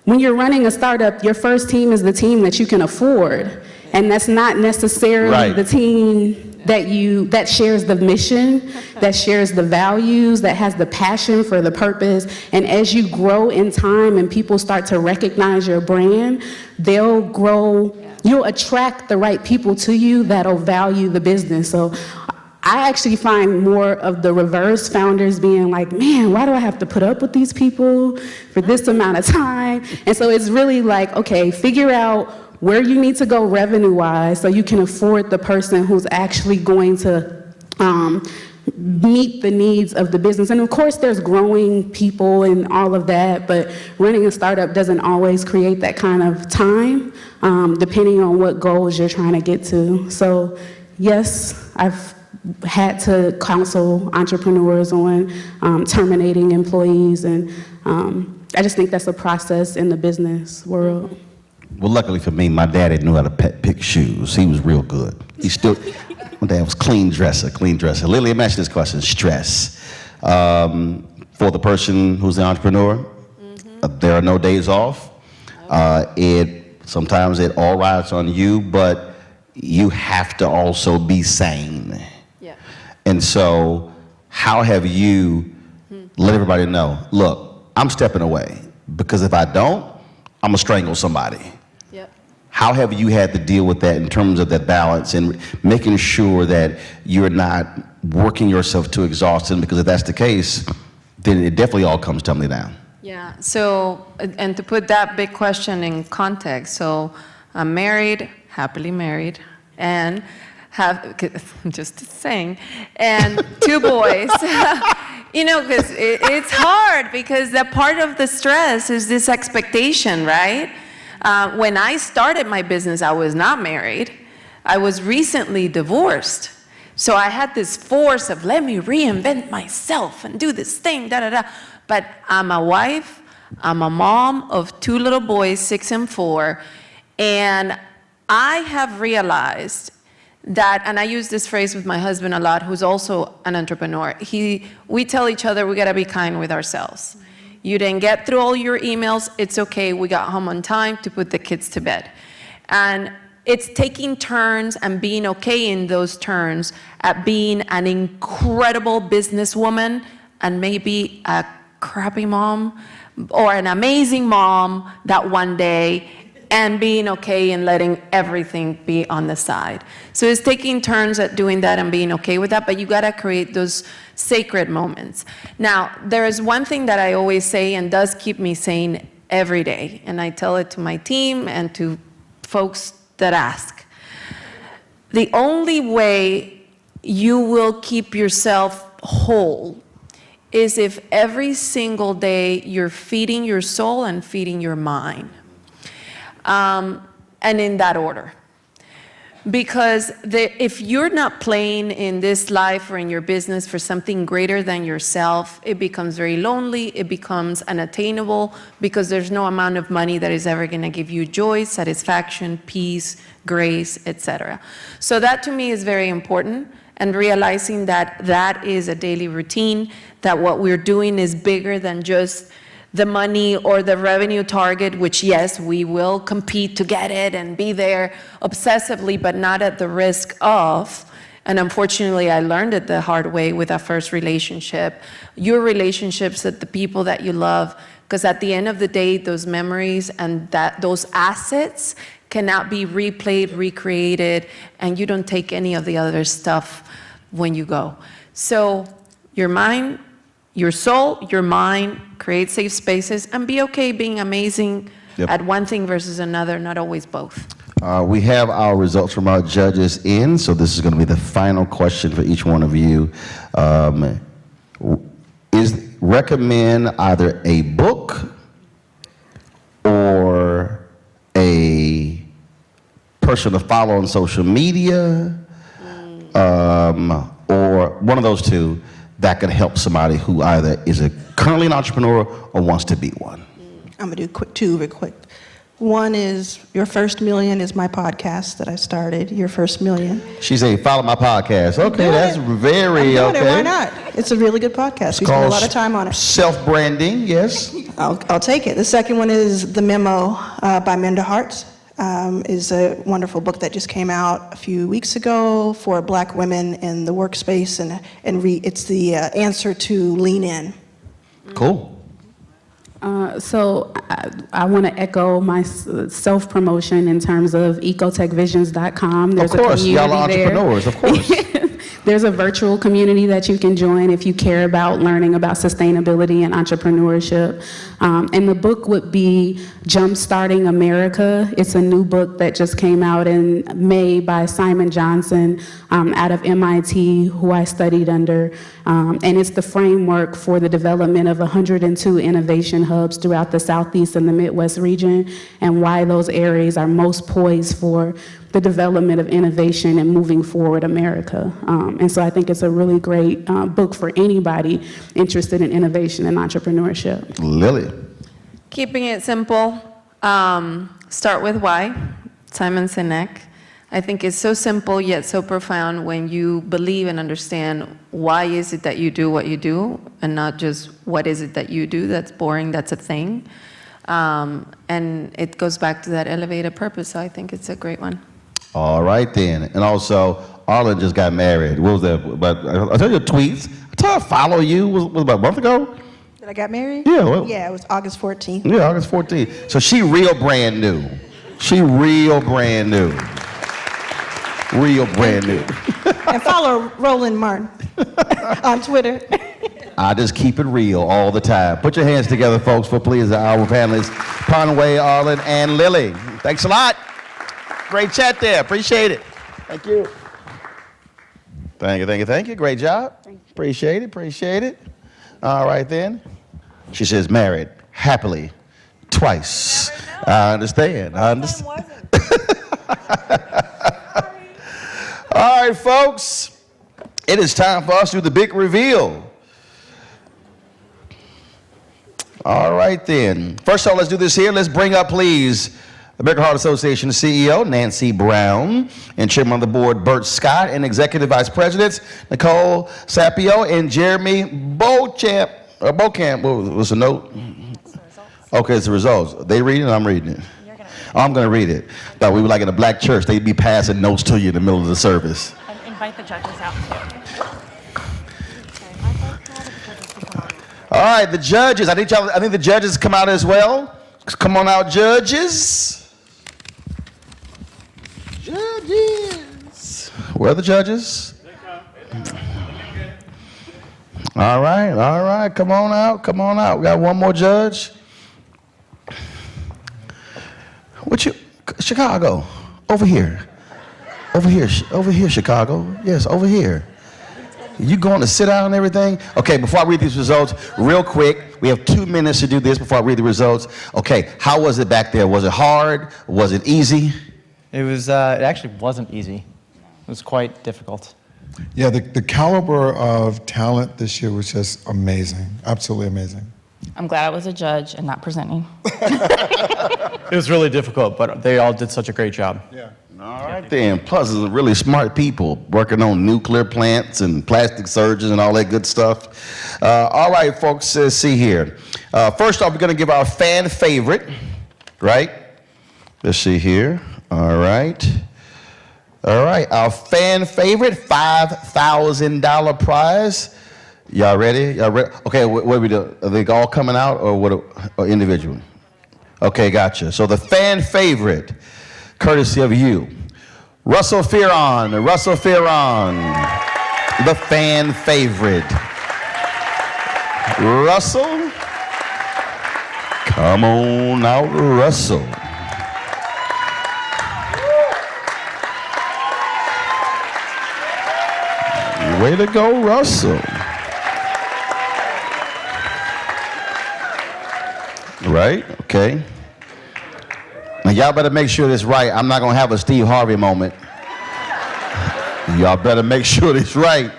when you're running a startup, your first team is the team that you can afford. And that's not necessarily the team that shares the mission, that shares the values, that has the passion for the purpose. And as you grow in time and people start to recognize your brand, they'll grow, you'll attract the right people to you that'll value the business. So I actually find more of the reverse founders being like, man, why do I have to put up with these people for this amount of time? And so it's really like, okay, figure out where you need to go revenue-wise so you can afford the person who's actually going to meet the needs of the business. And of course, there's growing people and all of that, but running a startup doesn't always create that kind of time, depending on what goals you're trying to get to. So yes, I've had to counsel entrepreneurs on terminating employees, and I just think that's a process in the business world. Well, luckily for me, my daddy knew how to pick shoes. He was real good. He still, my dad was clean dresser. Lily, imagine this question, stress. For the person who's the entrepreneur, there are no days off. Sometimes it all rides on you, but you have to also be sane. Yeah. And so how have you let everybody know, look, I'm stepping away, because if I don't, I'm gonna strangle somebody. Yep. How have you had to deal with that in terms of that balance and making sure that you're not working yourself to exhaustion? Because if that's the case, then it definitely all comes tumbling down. Yeah, so, and to put that big question in context, so I'm married, happily married, and have, just saying, and 2 boys. You know, because it's hard, because that part of the stress is this expectation, right? When I started my business, I was not married. I was recently divorced. So I had this force of, let me reinvent myself and do this thing, da-da-da. But I'm a wife, I'm a mom of 2 little boys, 6 and 4, and I have realized that, and I use this phrase with my husband a lot, who's also an entrepreneur. We tell each other we gotta be kind with ourselves. You didn't get through all your emails, it's okay, we got home on time to put the kids to bed. And it's taking turns and being okay in those turns at being an incredible businesswoman and maybe a crappy mom or an amazing mom that one day, and being okay and letting everything be on the side. So it's taking turns at doing that and being okay with that, but you gotta create those sacred moments. Now, there is one thing that I always say and does keep me sane every day, and I tell it to my team and to folks that ask. The only way you will keep yourself whole is if every single day you're feeding your soul and feeding your mind. And in that order. Because if you're not playing in this life or in your business for something greater than yourself, it becomes very lonely, it becomes unattainable, because there's no amount of money that is ever gonna give you joy, satisfaction, peace, grace, etc. So that to me is very important, and realizing that that is a daily routine, that what we're doing is bigger than just the money or the revenue target, which yes, we will compete to get it and be there obsessively, but not at the risk of, and unfortunately I learned it the hard way with our first relationship, your relationships with the people that you love, because at the end of the day, those memories and those assets cannot be replayed, recreated, and you don't take any of the other stuff when you go. So your mind, your soul, your mind, create safe spaces, and be okay being amazing at one thing versus another, not always both. We have our results from our judges in, so this is going to be the final question for each one of you. Recommend either a book or a person to follow on social media, or one of those two that could help somebody who either is currently an entrepreneur or wants to be one. I'm gonna do two real quick. One is Your First Million is my podcast that I started, Your First Million. She said, follow my podcast. Okay, doing that's it. very I'm doing okay. it, why not? It's a really good podcast. We spend a lot of time on it. Self-branding, yes. I'll take it. The second one is The Memo by Minda Hart. Is a wonderful book that just came out a few weeks ago for Black women in the workspace, and it's the answer to Lean In. Cool. So I want to echo my self-promotion in terms of ecotechvisions.com. There's Of course, a y'all community are entrepreneurs, of course. There's a virtual community that you can join if you care about learning about sustainability and entrepreneurship. And the book would be Jumpstarting America. It's a new book that just came out in May by Simon Johnson out of MIT, who I studied under. And it's the framework for the development of 102 innovation hubs throughout the Southeast and the Midwest region, and why those areas are most poised for the development of innovation and moving forward America. And so I think it's a really great book for anybody interested in innovation and entrepreneurship. Lily. Keeping it simple, start with why, Simon Sinek. I think it's so simple yet so profound when you believe and understand why is it that you do what you do, and not just what is it that you do that's boring, that's a thing. And it goes back to that elevated purpose, so I think it's a great one. All right then. And also, Arlen just got married. What was that? But I tell you tweets. I told her I follow you. Was about a month ago? That I got married? Yeah. Well, Yeah, it was August 14th. yeah, August 14th. So she real brand new. She real brand new. Real brand new. And follow Roland Martin on Twitter. I just keep it real all the time. Put your hands together, folks, for please our panelists, Conway, Arlen, and Lily. Thanks a lot. Great chat there. Appreciate it. Thank you. Thank you, thank you, thank you. Great job. Appreciate it, appreciate it. All right then. She says married happily twice. I understand. I understand. All right, folks. It is time for us to do the big reveal. All right then. First of all, let's do this here. Let's bring up, please, American Heart Association CEO Nancy Brown, and Chairman of the Board Bert Scott, and Executive Vice Presidents Nicole Sapio and Jeremy Beauchamp. What's the note? Okay, it's the results. They reading it? I'm reading it. I'm going to read it. Thought we were like in a black church. They'd be passing notes to you in the middle of the service. And invite the judges out too. All right, the judges. I think the judges come out as well. Come on out, judges. Judges. Where are the judges? All right. Come on out. We got one more judge. Chicago. Over here, Chicago. Yes, over here. You going to sit down and everything? Okay, before I read these results, real quick, we have 2 minutes to do this before I read the results. Okay, how was it back there? Was it hard? Was it easy? It was. It actually wasn't easy. It was quite difficult. Yeah, the caliber of talent this year was just amazing, absolutely amazing. I'm glad I was a judge and not presenting. It was really difficult, but they all did such a great job. Yeah. All right then. Plus, it's really smart people working on nuclear plants and plastic surgeons and all that good stuff. All right, folks, let's see here. First off, we're going to give our fan favorite, right? Let's see here. All right. Our fan favorite $5,000 prize. Y'all ready? Okay, what do we do? Are they all coming out or individual? Okay, gotcha. So the fan favorite, courtesy of you, Russell Fearon, the fan favorite. Russell, come on out, Russell. Way to go, Russell. Right? Okay. Now, y'all better make sure this right. I'm not going to have a Steve Harvey moment. Y'all better make sure this right.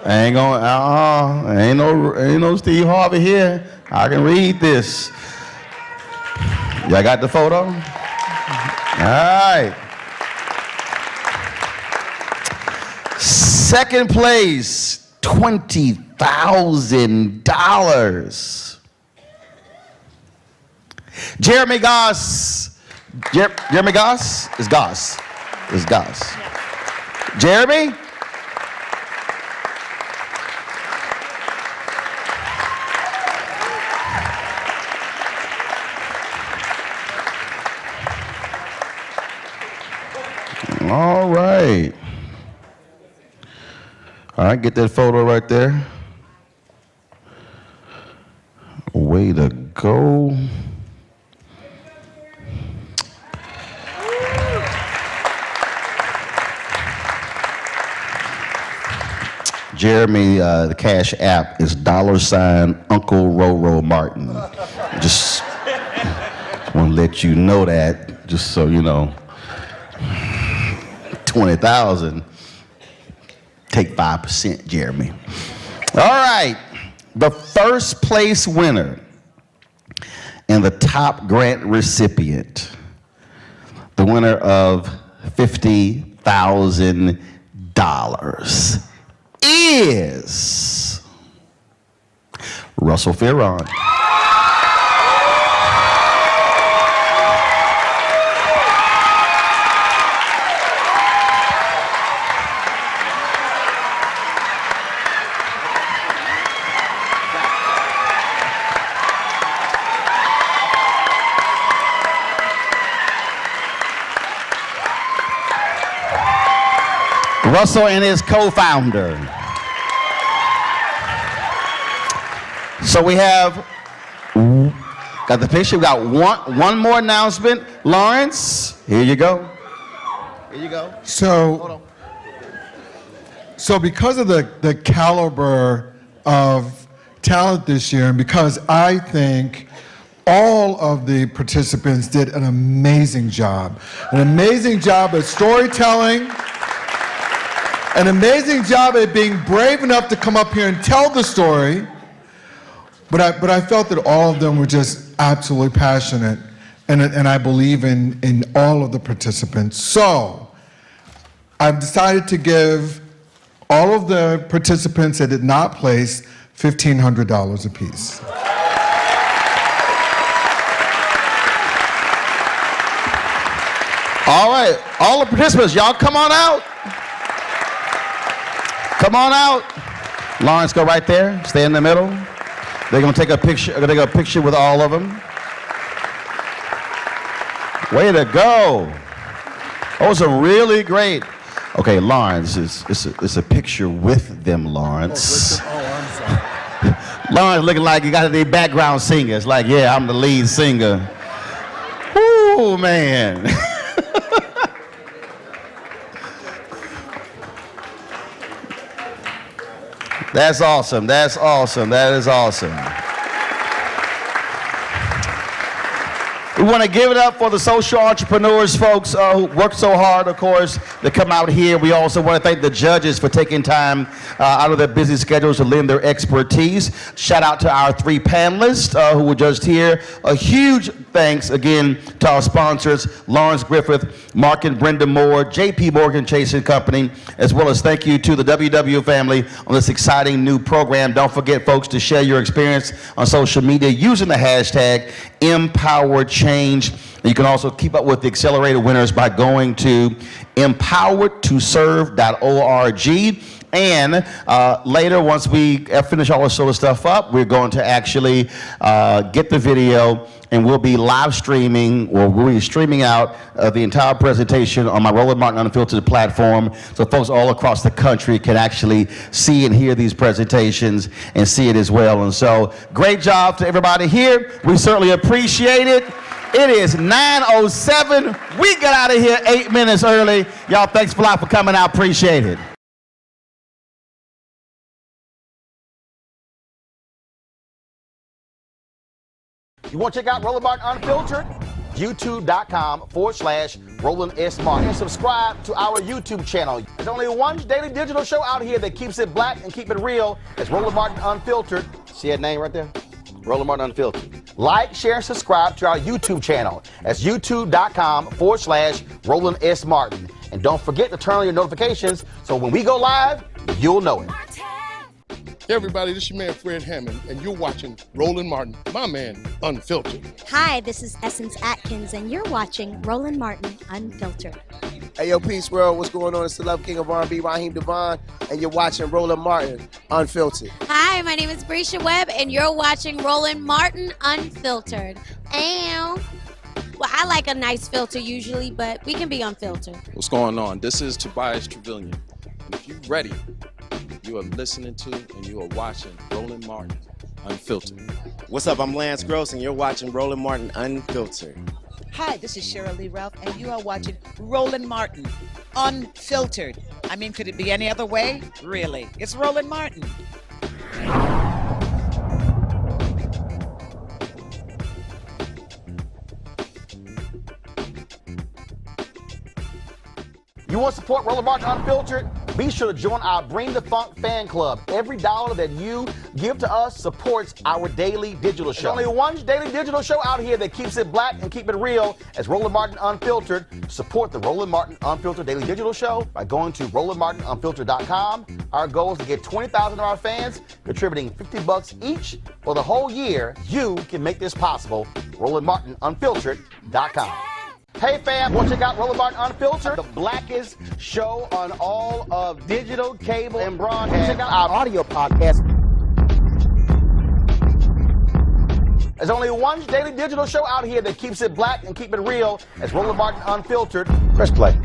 Ain't gonna, ain't no Steve Harvey here. I can read this. Y'all got the photo? All right. Second place, $20,000. Jeremy Goss. Jeremy Goss? It's Goss. It's Goss. Yeah. Jeremy? All right. All right, get that photo right there. Way to go. Jeremy, the Cash App is $ Uncle Roro Martin. Just want to let you know that, just so you know. 20,000. Take 5%, Jeremy. All right, the first place winner and the top grant recipient, the winner of $50,000 is Russell Ferron. Russell and his co-founder. So we have, got the picture, we got one more announcement. Lawrence, here you go. Here you go. So because of the caliber of talent this year, and because I think all of the participants did an amazing job at storytelling, an amazing job at being brave enough to come up here and tell the story. But I felt that all of them were just absolutely passionate, and I believe in all of the participants. So I've decided to give all of the participants that did not place $1,500 apiece. All right, all the participants, y'all come on out. Come on out. Lawrence, go right there. Stay in the middle. They're gonna take a picture with all of them. Way to go. Those are really great. Okay, Lawrence, it's a picture with them, Lawrence. Lawrence looking like you got the background singer. It's like, yeah, I'm the lead singer. Ooh, man. That's awesome. That's awesome. That is awesome. We want to give it up for the social entrepreneurs, folks, who work so hard, of course, to come out here. We also want to thank the judges for taking time out of their busy schedules to lend their expertise. Shout out to our 3 panelists who were just here. A huge thanks, again, to our sponsors, Lawrence Griffith, Mark and Brenda Moore, J.P. Morgan Chase & Company, as well as thank you to the WW family on this exciting new program. Don't forget, folks, to share your experience on social media using the hashtag EmPOWERED. You can also keep up with the Accelerator winners by going to empoweredtoserve.org. And later, once we finish all this sort of stuff up, we're going to actually get the video, and we'll be live streaming, or we'll be streaming out the entire presentation on my Roland Martin Unfiltered platform, so folks all across the country can actually see and hear these presentations and see it as well. And so, great job to everybody here. We certainly appreciate it. It is 9:07. We got out of here 8 minutes early. Y'all, thanks a lot for coming out. Appreciate it. You want to check out Roland Martin Unfiltered? youtube.com/Roland S. Martin. And subscribe to our YouTube channel. There's only one daily digital show out here that keeps it black and keep it real. It's Roland Martin Unfiltered. See that name right there? Roland Martin Unfiltered. Like, share, and subscribe to our YouTube channel. That's youtube.com/Roland S. Martin. And don't forget to turn on your notifications so when we go live, you'll know it. Hey everybody, this is your man Fred Hammond, and you're watching Roland Martin, my man, Unfiltered. Hi, this is Essence Atkins, and you're watching Roland Martin Unfiltered. Hey, yo, Peace World, what's going on? It's the Love King of R&B, Raheem Devon, and you're watching Roland Martin Unfiltered. Hi, my name is Brescia Webb, and you're watching Roland Martin Unfiltered. Ow. Well, I like a nice filter usually, but we can be unfiltered. What's going on? This is Tobias Trevelyan, and if you're ready, you are listening to and you are watching Roland Martin Unfiltered. What's up? I'm Lance Gross, and you're watching Roland Martin Unfiltered. Hi, this is Cheryl Lee Ralph, and you are watching Roland Martin Unfiltered. I mean, could it be any other way? Really? It's Roland Martin. You want to support Roland Martin Unfiltered? Be sure to join our Bring the Funk fan club. Every dollar that you give to us supports our daily digital show. There's only one daily digital show out here that keeps it black and keep it real. As Roland Martin Unfiltered. Support the Roland Martin Unfiltered daily digital show by going to RolandMartinUnfiltered.com. Our goal is to get 20,000 of our fans contributing $50 each for the whole year. You can make this possible. RolandMartinUnfiltered.com. Hey fam, want to check out Roland Martin Unfiltered? The blackest show on all of digital, cable, and broadcast. Check out our audio podcast. There's only one daily digital show out here that keeps it black and keep it real. It's Roland Martin Unfiltered. Press play.